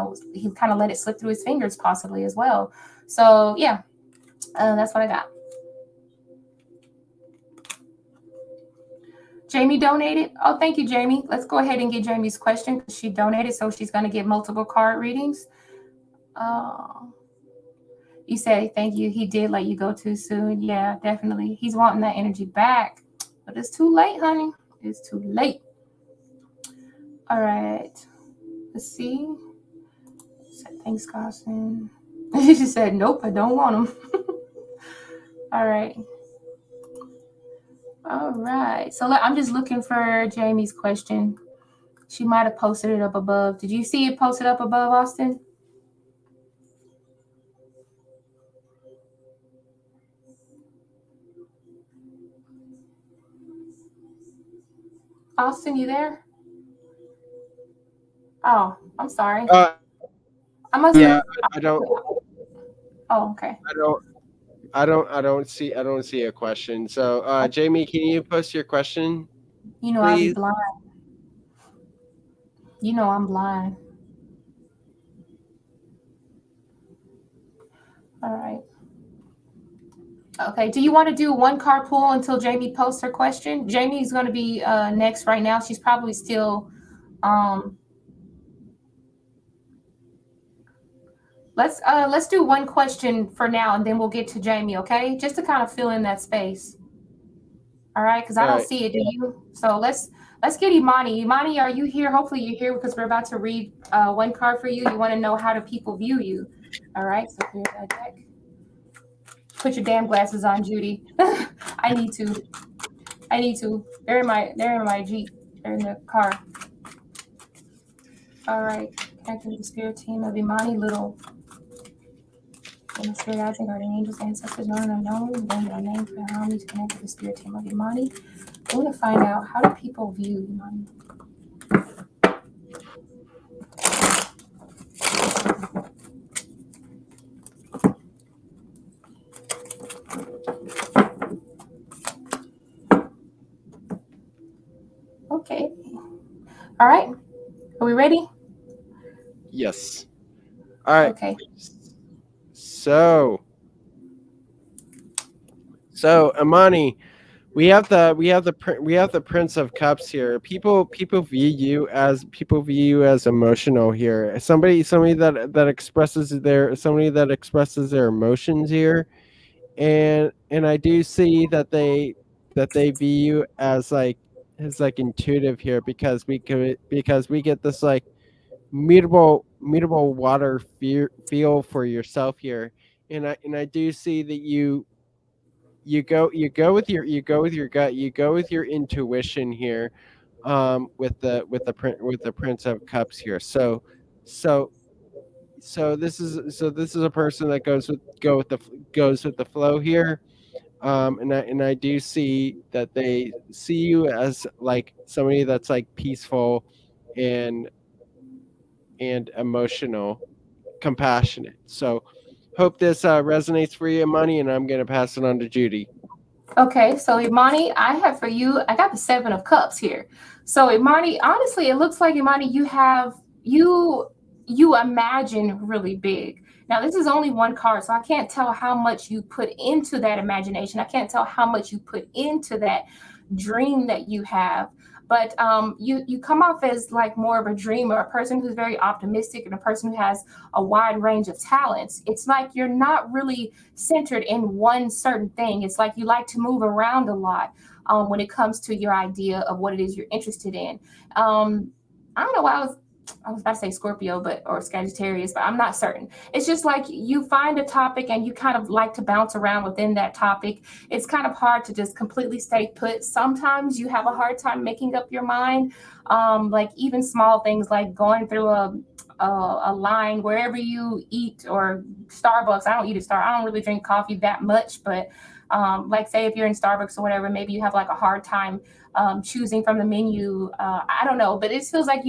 kind of let it slip through his fingers possibly as well. So yeah, that's what I got. Jamie donated. Oh, thank you, Jamie. Let's go ahead and get Jamie's question, because she donated, so she's going to get multiple card readings. You said thank you. He did let you go too soon. Yeah, definitely. He's wanting that energy back, but it's too late, honey. It's too late. All right. Let's see. Said thanks, Carson. She said, nope, I don't want him. All right. All right. So I'm just looking for Jamie's question. She might have posted it up above. Did you see it posted up above, Austin? Austin, you there? Oh, I'm sorry. I must Yeah, have. I don't. Oh, okay. I don't see a question. So, Jamie, can you post your question, I'll be please? blind. I'm blind. All right. Okay. Do you want to do one card pull until Jamie posts her question? Jamie's going to be next right now. She's probably still. Let's do one question for now, and then we'll get to Jamie. Okay, just to kind of fill in that space. All right, because I don't see it. Do you? So let's let's get Imani. Imani, are you here? Hopefully you're here because we're about to read one card for you. You want to know how do people view you. All right, so here's that deck. Put your damn glasses on, Judy. I need to. They're in my Jeep. They're in the car. All right. Connecting with the spirit team of Imani Little. And the spirit guides and guardian angels, ancestors, known and unknown. We name our name for allow me to connect with the spirit team of Imani. I want to find out, how do people view Imani? Okay. All right. Are we ready? Yes. All right. Okay. So Imani, we have the Prince of Cups here. People view you as emotional here. Somebody that expresses their emotions here, and I do see that they view you as like intuitive here, because we get this like mutable water feel for yourself here, and I do see that you go with your gut, you go with your intuition here, with the Prince of Cups here. So this is a person that goes with the flow here, and I do see that they see you as like somebody that's like peaceful and emotional, compassionate. So hope this resonates for you, Money, and I'm going to pass it on to Judy. Okay, so Imani, I have for you, I got the 7 of Cups here. So Imani, honestly, it looks like Imani, you imagine really big. Now, this is only one card, so I can't tell how much you put into that imagination. I can't tell how much you put into that dream that you have. But you come off as like more of a dreamer, a person who's very optimistic, and a person who has a wide range of talents. It's like you're not really centered in one certain thing. It's like you like to move around a lot when it comes to your idea of what it is you're interested in. I don't know why I was about to say Scorpio, or Sagittarius, but I'm not certain. It's just like you find a topic and you kind of like to bounce around within that topic. It's kind of hard to just completely stay put. Sometimes you have a hard time making up your mind. Like even small things like going through a line wherever you eat, or Starbucks. I don't eat at Starbucks. I don't really drink coffee that much, but like say if you're in Starbucks or whatever, maybe you have like a hard time choosing from the menu. I don't know, but it feels like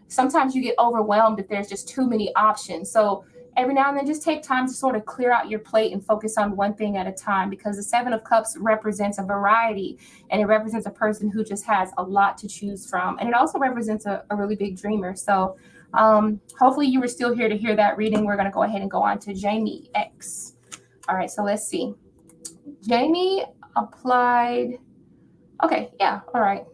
sometimes you get overwhelmed if there's just too many options. So every now and then just take time to sort of clear out your plate and focus on one thing at a time, because the 7 of Cups represents a variety, and it represents a person who just has a lot to choose from. And it also represents a really big dreamer. So hopefully you were still here to hear that reading. We're going to go ahead and go on to Jamie X. All right, so let's see. Jamie applied. Okay, yeah, all right.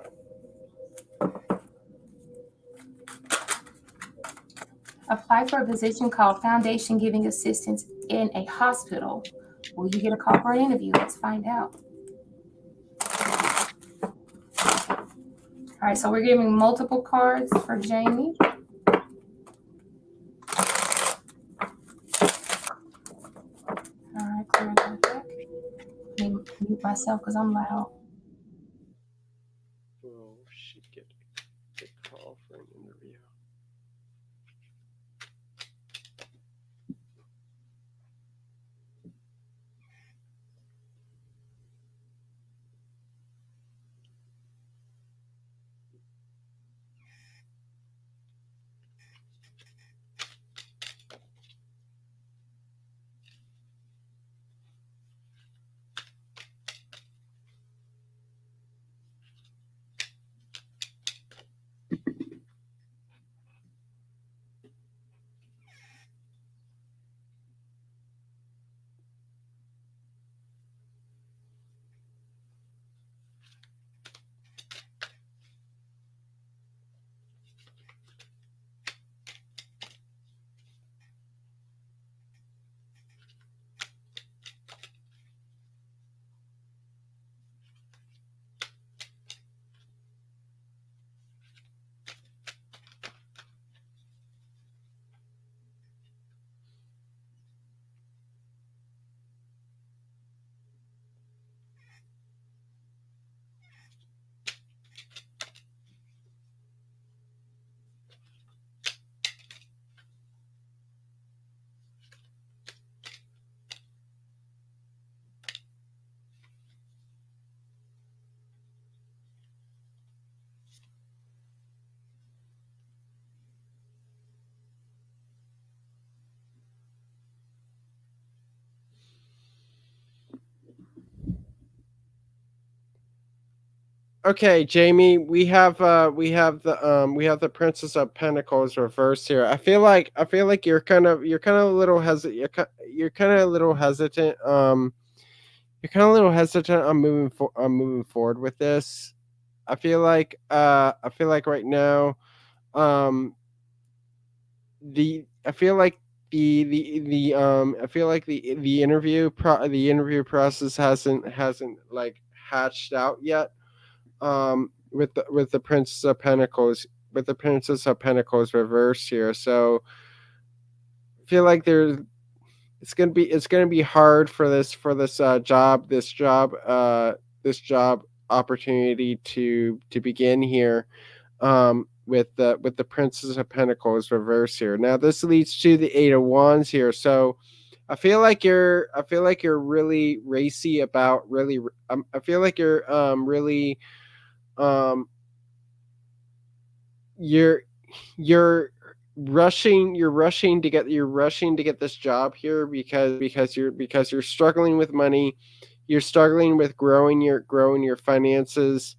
Apply for a position called Foundation Giving Assistance in a hospital. Will you get a call for an interview? Let's find out. All right, so we're giving multiple cards for Jamie. All right, clear that deck. Let me mute myself because I'm loud. Well, she get a call for an interview. Okay, Jamie, we have the Princess of Pentacles reversed here. I feel like you're kind of a little you're kind of a little hesitant. You're kind of a little hesitant on moving forward with this. I feel like right now, um I feel like I feel like the interview process hasn't like hatched out yet. With the Princess of Pentacles, reversed here. So I feel like it's gonna be hard for this job opportunity to begin here, with the Princess of Pentacles reversed here. Now this leads to the Eight of Wands here. So I feel like you're really racy about really. I feel like you're really um you're you're you're rushing to get this job here because you're struggling with money. You're struggling with growing your finances,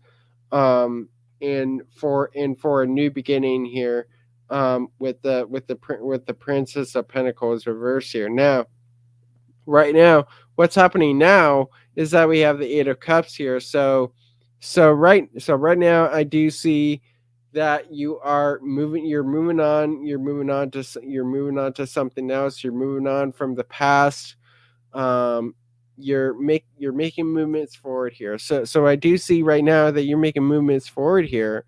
um and for a new beginning here, with the Princess of Pentacles reverse here. Now, right now, what's happening now is that we have the Eight of Cups here. So right now I do see that you're moving on to something else. You're moving on from the past. You're making movements forward here. So I do see right now that you're making movements forward here,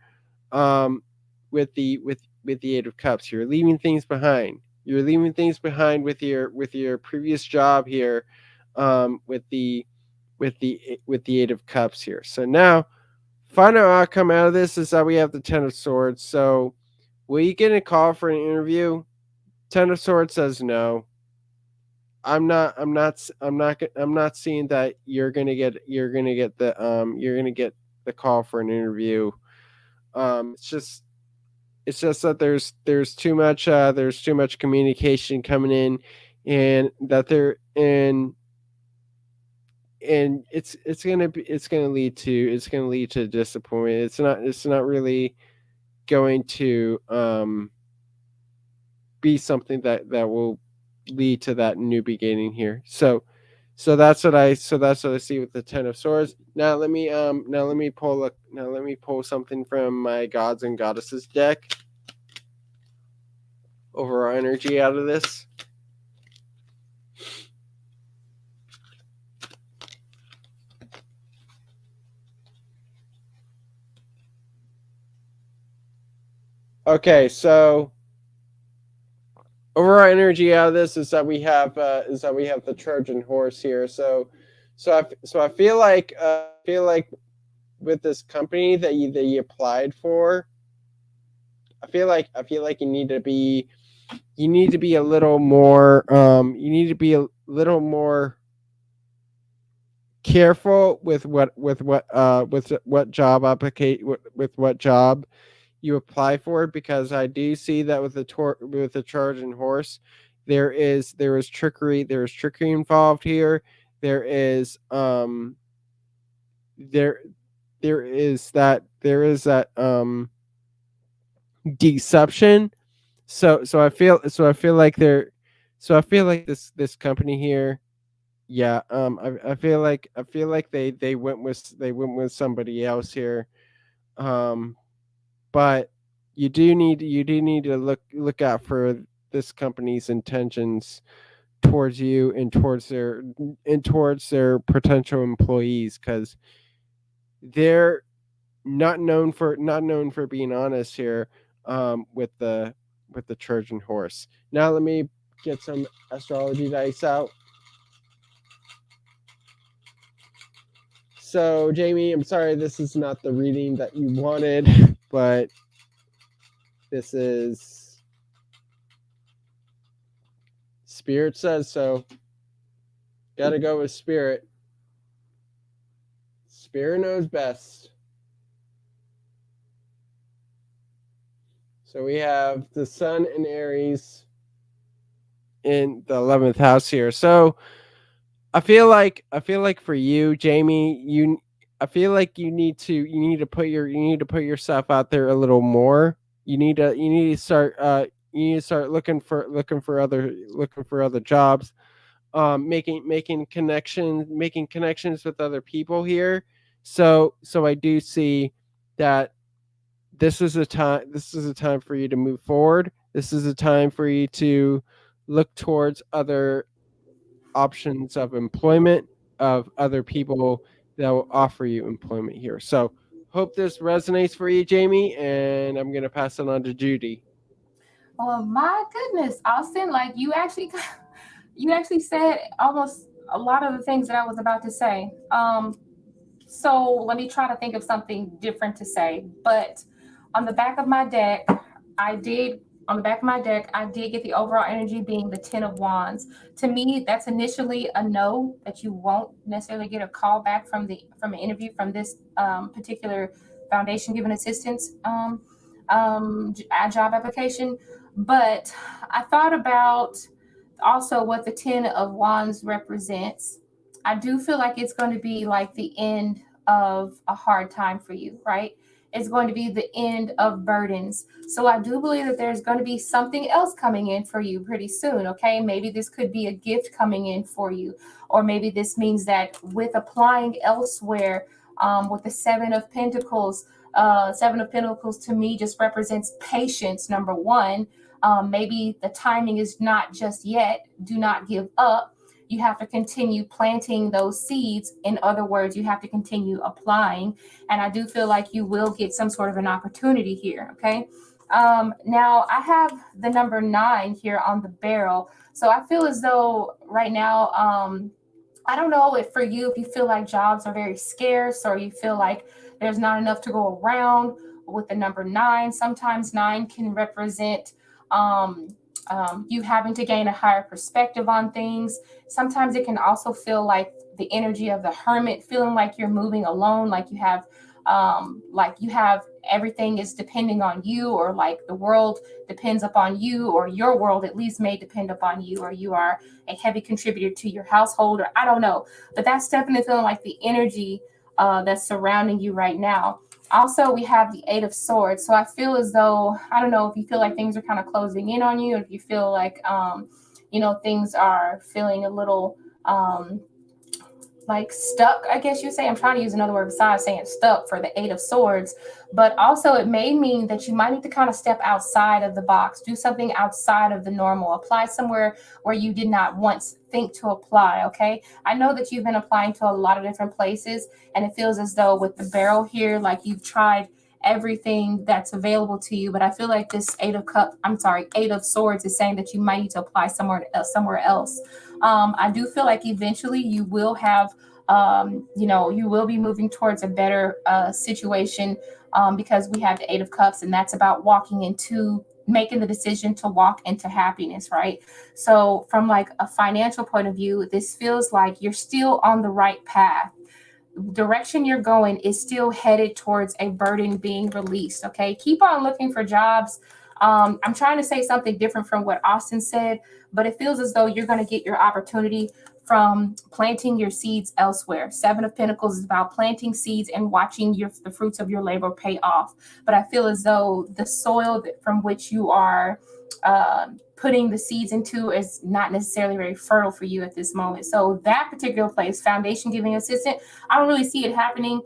um with the Eight of Cups. You're leaving things behind. You're leaving things behind with your previous job here, with the Eight of Cups here. So now, final outcome out of this is that we have the Ten of Swords. So will you get a call for an interview? Ten of Swords says no. I'm not seeing that you're gonna get the call for an interview. It's just that there's too much communication coming in, and that there and it's gonna lead to disappointment. It's not really going to be something that will lead to that new beginning here. So that's what I see with the Ten of Swords. Now let me pull something from my Gods and Goddesses deck. Overall energy out of this. Okay, so overall energy out of this is that we have the Trojan horse here. So I feel like with this company that you applied for, I feel like you need to be a little more careful with what job you apply for, because I do see that with the Trojan horse, there is trickery involved here. There is there there is that deception. So I feel like this company here, yeah, I feel like they went with somebody else here. um but you do need to look out for this company's intentions towards you and towards their potential employees, because they're not known for being honest here, with the Trojan horse. Now let me get some astrology dice out. So, Jamie, I'm sorry this is not the reading that you wanted, but this is Spirit says so. Gotta go with Spirit. Spirit knows best. So we have the Sun in Aries in the 11th house here. So I feel like for you, Jamie, I feel like you need to put yourself out there a little more. You need to start looking for other jobs, making connections with other people here. So I do see that this is a time for you to move forward. This is a time for you to look towards other options of employment, of other people that will offer you employment here. So hope this resonates for you, Jamie, and I'm going to pass it on to Judy. Oh my goodness, Austin, like you actually said almost a lot of the things that I was about to say. So let me try to think of something different to say. But on the back of my deck, I did on the back of my deck, I did get the overall energy being the Ten of Wands. To me, that's initially a no, that you won't necessarily get a call back from an interview from this particular foundation giving assistance job application. But I thought about also what the Ten of Wands represents. I do feel like it's going to be like the end of a hard time for you, right? It's going to be the end of burdens. So I do believe that there's going to be something else coming in for you pretty soon, okay? Maybe this could be a gift coming in for you, or maybe this means that with applying elsewhere, with the Seven of Pentacles to me just represents patience, number one. Maybe the timing is not just yet. Do not give up. You have to continue planting those seeds. In other words, you have to continue applying. And I do feel like you will get some sort of an opportunity here. Okay. Now I have the number 9 here on the barrel. So I feel as though right now, I don't know if for you, if you feel like jobs are very scarce or you feel like there's not enough to go around with the number 9. Sometimes 9 can represent um, you having to gain a higher perspective on things. Sometimes it can also feel like the energy of the hermit, feeling like you're moving alone, like you have everything is depending on you, or like the world depends upon you, or your world at least may depend upon you, or you are a heavy contributor to your household, or I don't know. But that's definitely feeling like the energy that's surrounding you right now. Also, we have the Eight of Swords. So I feel as though, I don't know if you feel like things are kind of closing in on you, if you feel like, things are feeling a little like stuck, I guess you say. I'm trying to use another word besides saying stuck for the Eight of Swords. But also, it may mean that you might need to kind of step outside of the box, do something outside of the normal, apply somewhere where you did not once think to apply. Okay. I know that you've been applying to a lot of different places, and it feels as though with the barrel here, like you've tried everything that's available to you. But I feel like this Eight of Swords is saying that you might need to apply somewhere else. I do feel like eventually you will have, you will be moving towards a better situation, because we have the Eight of Cups, and that's about making the decision to walk into happiness, right? So from like a financial point of view, this feels like you're still on the right path. Direction you're going is still headed towards a burden being released. Okay, keep on looking for jobs. I'm trying to say something different from what Austin said, but it feels as though you're going to get your opportunity from planting your seeds elsewhere. Seven of Pentacles is about planting seeds and watching the fruits of your labor pay off. But I feel as though the soil from which you are putting the seeds into is not necessarily very fertile for you at this moment. So that particular place, foundation giving assistant, I don't really see it happening,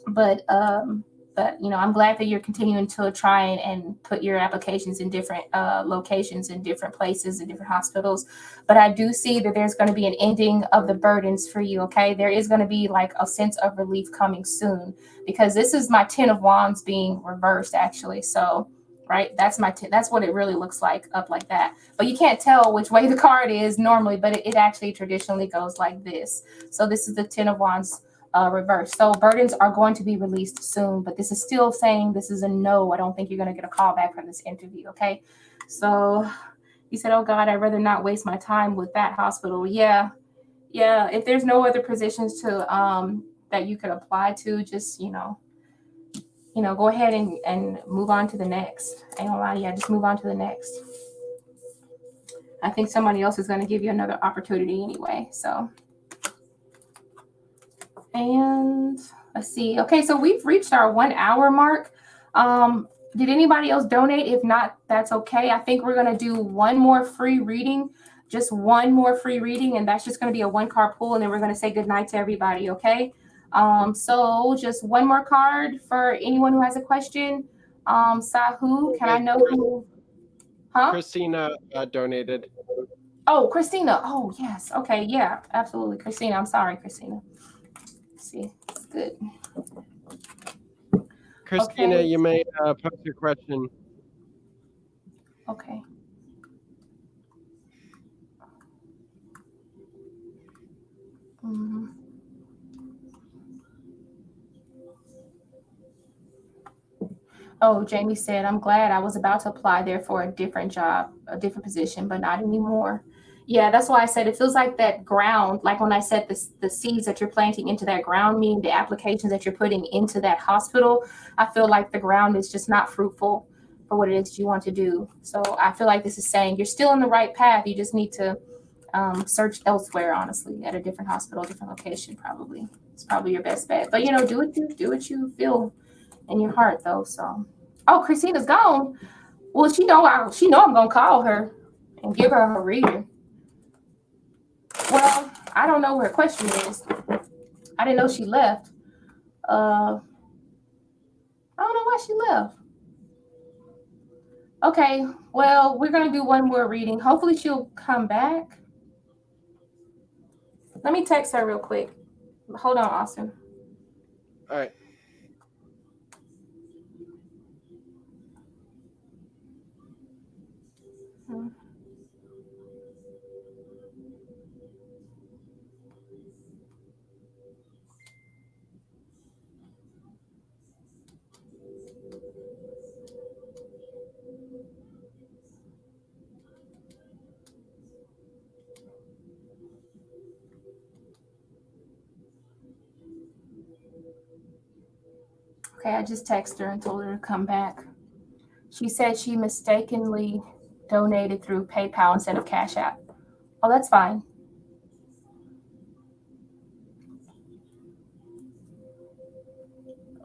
but I'm glad that you're continuing to try and put your applications in different locations, in different places, in different hospitals. But I do see that there's going to be an ending of the burdens for you. Okay, there is going to be like a sense of relief coming soon, because this is my Ten of Wands being reversed, actually. So right, that's what it really looks like up like that. But you can't tell which way the card is normally, but it actually traditionally goes like this. So this is the Ten of Wands reverse. So burdens are going to be released soon, but this is still saying this is a no. I don't think you're going to get a call back from this interview. Okay. So you said, oh God, I'd rather not waste my time with that hospital. Yeah. If there's no other positions that you could apply to, just, go ahead and move on to the next. I ain't gonna lie, just move on to the next. I think somebody else is going to give you another opportunity anyway. So, and Let's see. Okay, so we've reached our 1 hour mark. Did anybody else donate? If not, that's okay. I think we're gonna do one more free reading, just one more free reading, and that's just gonna be a 1-card pull, and then we're gonna say goodnight to everybody, okay? So just one more card for anyone who has a question. Sahu, can I know who? Huh? Christina donated. Oh, Christina. Oh, yes. Okay, yeah, absolutely. Christina, I'm sorry, Christina. Let's see, it's good. Christina, Okay. you may post your question. Okay. Mm-hmm. Oh, Jamie said, I'm glad I was about to apply there for a different job, a different position, but not anymore. Yeah, that's why I said it feels like that ground, like when I said the seeds that you're planting into that ground, meaning the applications that you're putting into that hospital, I feel like the ground is just not fruitful for what it is you want to do. So I feel like this is saying you're still in the right path. You just need to search elsewhere, honestly, at a different hospital, different location, probably. It's probably your best bet. But, do what you feel in your heart, though. So, oh, Christina's gone. Well, she know I'm gonna call her and give her reader. Well, I don't know what her question is. I didn't know she left. I don't know why she left. Okay, well, we're gonna do one more reading. Hopefully, she'll come back. Let me text her real quick. Hold on, Austin. All right. Okay, I just texted her and told her to come back. She said she mistakenly donated through PayPal instead of Cashapp. Oh, that's fine.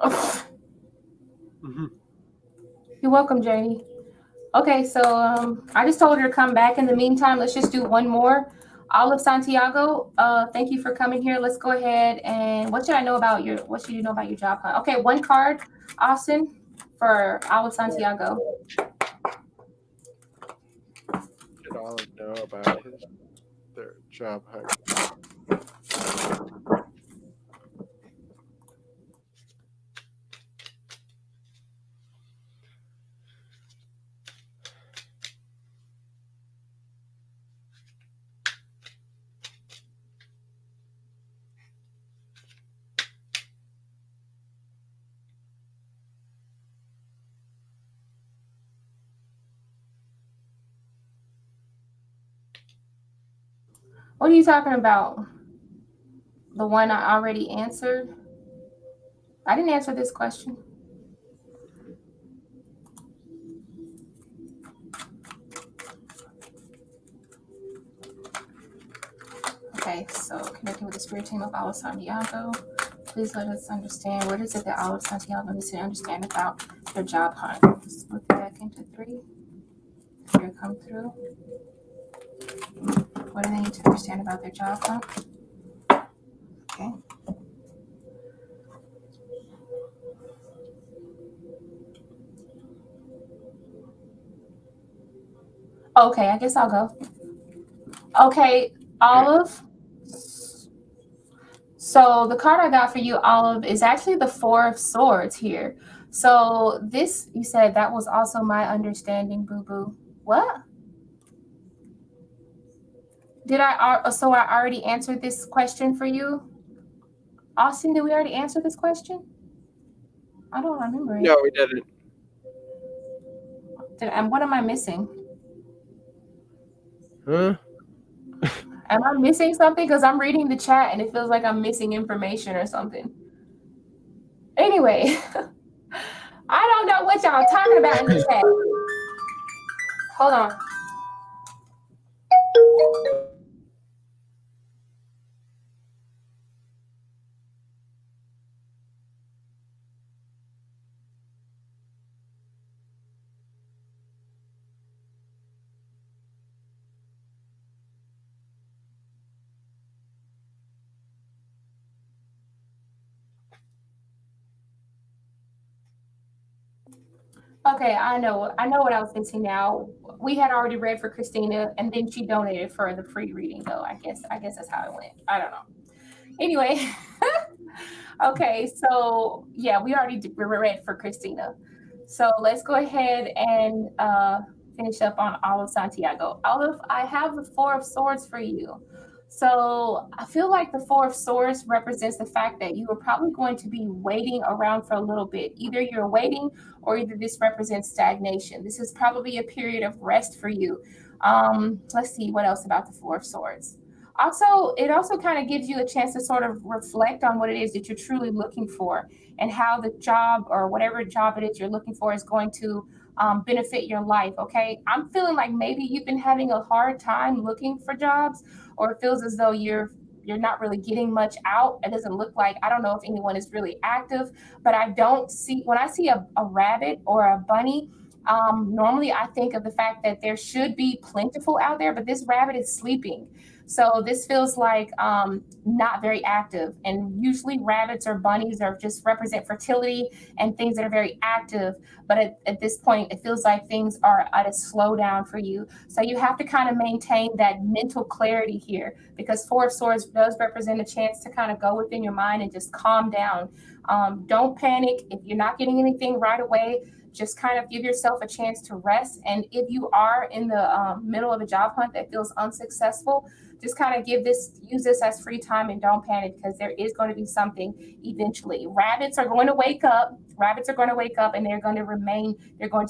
Mm-hmm. You're welcome, Janie. Okay, so I just told her to come back. In the meantime, let's just do one more. Olive Santiago, thank you for coming here. Let's go ahead and what should you know about your job hunt? Okay, 1 card, Austin, for Olive Santiago. Should Olive know about their job hunt? What are you talking about? The one I already answered? I didn't answer this question. Okay, so connecting with the spirit team of Olive Santiago. Please let us understand what is it that Olive Santiago needs to understand about their job hunt. Let's look back into 3. Here, come through. What do they need to understand about their job hunt? Okay. Okay, I guess I'll go. Okay, Olive. So the card I got for you, Olive, is actually the 4 of Swords here. So this, you said that was also my understanding, boo-boo. What? Did so I already answered this question for you? Austin, did we already answer this question? I don't remember it. No, we didn't. And what am I missing? Huh? Am I missing something? Because I'm reading the chat and it feels like I'm missing information or something. Anyway, I don't know what y'all talking about in the chat. Hold on. Okay, I know what I was thinking now. We had already read for Christina, and then she donated for the free reading, though. I guess that's how it went. I don't know. Anyway, okay, so yeah, we already read for Christina. So let's go ahead and finish up on Olive Santiago. Olive, I have the Four of Swords for you. So I feel like the Four of Swords represents the fact that you are probably going to be waiting around for a little bit. Either you're waiting, or either this represents stagnation. This is probably a period of rest for you. Let's see what else about the Four of Swords. Also, it also kind of gives you a chance to sort of reflect on what it is that you're truly looking for, and how the job or whatever job it is you're looking for is going to benefit your life. Okay, I'm feeling like maybe you've been having a hard time looking for jobs, or it feels as though you're not really getting much out. It doesn't look like, I don't know if anyone is really active, but I don't see, when I see a rabbit or a bunny, normally I think of the fact that there should be plentiful out there, but this rabbit is sleeping. So this feels like not very active. And usually rabbits or bunnies are just represent fertility and things that are very active. But at this point, it feels like things are at a slowdown for you. So you have to kind of maintain that mental clarity here, because Four of Swords does represent a chance to kind of go within your mind and just calm down. Don't panic. If you're not getting anything right away, just kind of give yourself a chance to rest. And if you are in the middle of a job hunt that feels unsuccessful, just kind of use this as free time and don't panic, because there is going to be something eventually. Rabbits are going to wake up. Rabbits are going to wake up, and they're going to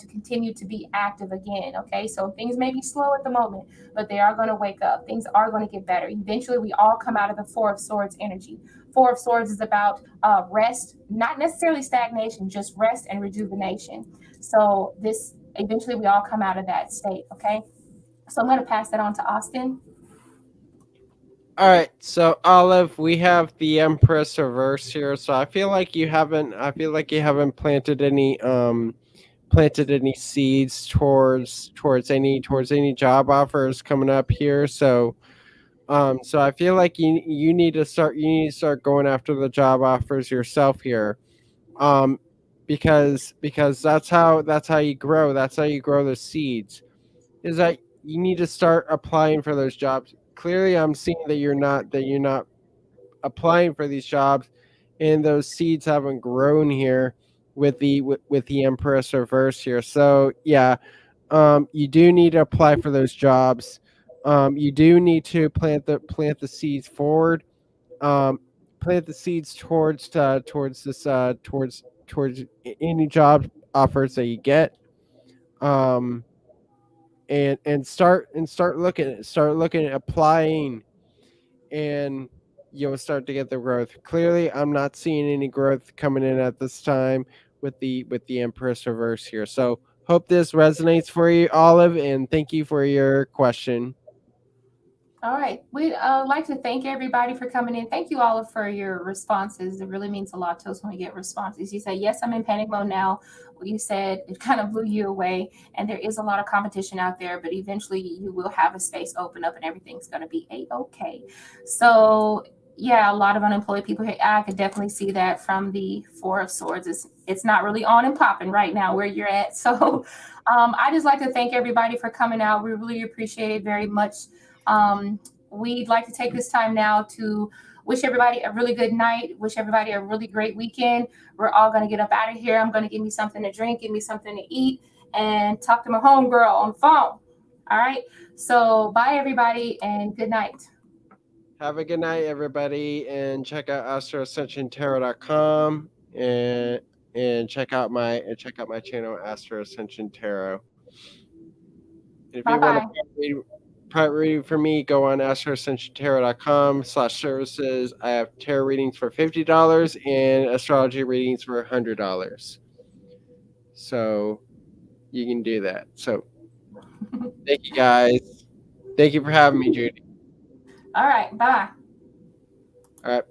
continue to be active again. Okay, so things may be slow at the moment, but they are going to wake up. Things are going to get better. Eventually, we all come out of the Four of Swords energy. Four of Swords is about rest, not necessarily stagnation, just rest and rejuvenation. So this, eventually we all come out of that state. Okay, so I'm going to pass that on to Austin. All right, so Olive, we have the Empress reverse here. So I feel like you haven't. I feel like you haven't planted any seeds towards any job offers coming up here. So I feel like you need to start going after the job offers yourself here. Um, because that's how you grow. That's how you grow the seeds. Is that you need to start applying for those jobs. Clearly, I'm seeing that you're not applying for these jobs, and those seeds haven't grown here with the Empress reverse here. So yeah, you do need to apply for those jobs. You do need to plant the seeds forward. Um, Plant the seeds towards any job offers that you get. Um, and start looking at applying, and you'll start to get the growth. Clearly, I'm not seeing any growth coming in at this time with the Empress reverse here. So hope this resonates for you, Olive, and thank you for your question. All right. We'd like to thank everybody for coming in. Thank you all for your responses. It really means a lot to us when we get responses. You said, yes, I'm in panic mode now. You said it kind of blew you away, and there is a lot of competition out there, but eventually you will have a space open up and everything's going to be a-okay. So, yeah, a lot of unemployed people here. I could definitely see that from the Four of Swords. It's not really on and popping right now where you're at. So, I just like to thank everybody for coming out. We really appreciate it very much. We'd like to take this time now to wish everybody a really good night, wish everybody a really great weekend. We're all going to get up out of here. I'm going to give me something to drink, give me something to eat, and talk to my homegirl on the phone. All right. So bye, everybody, and good night. Have a good night, everybody, and check out AstroAscensionTarot.com and check out my channel, Astro Ascension Tarot. And if Bye you want to bye. private reading for me, go on astroascensiontarot.com/services. I have tarot readings for $50 and astrology readings for $100. So you can do that. So thank you guys. Thank you for having me, Judy. All right. Bye. All right.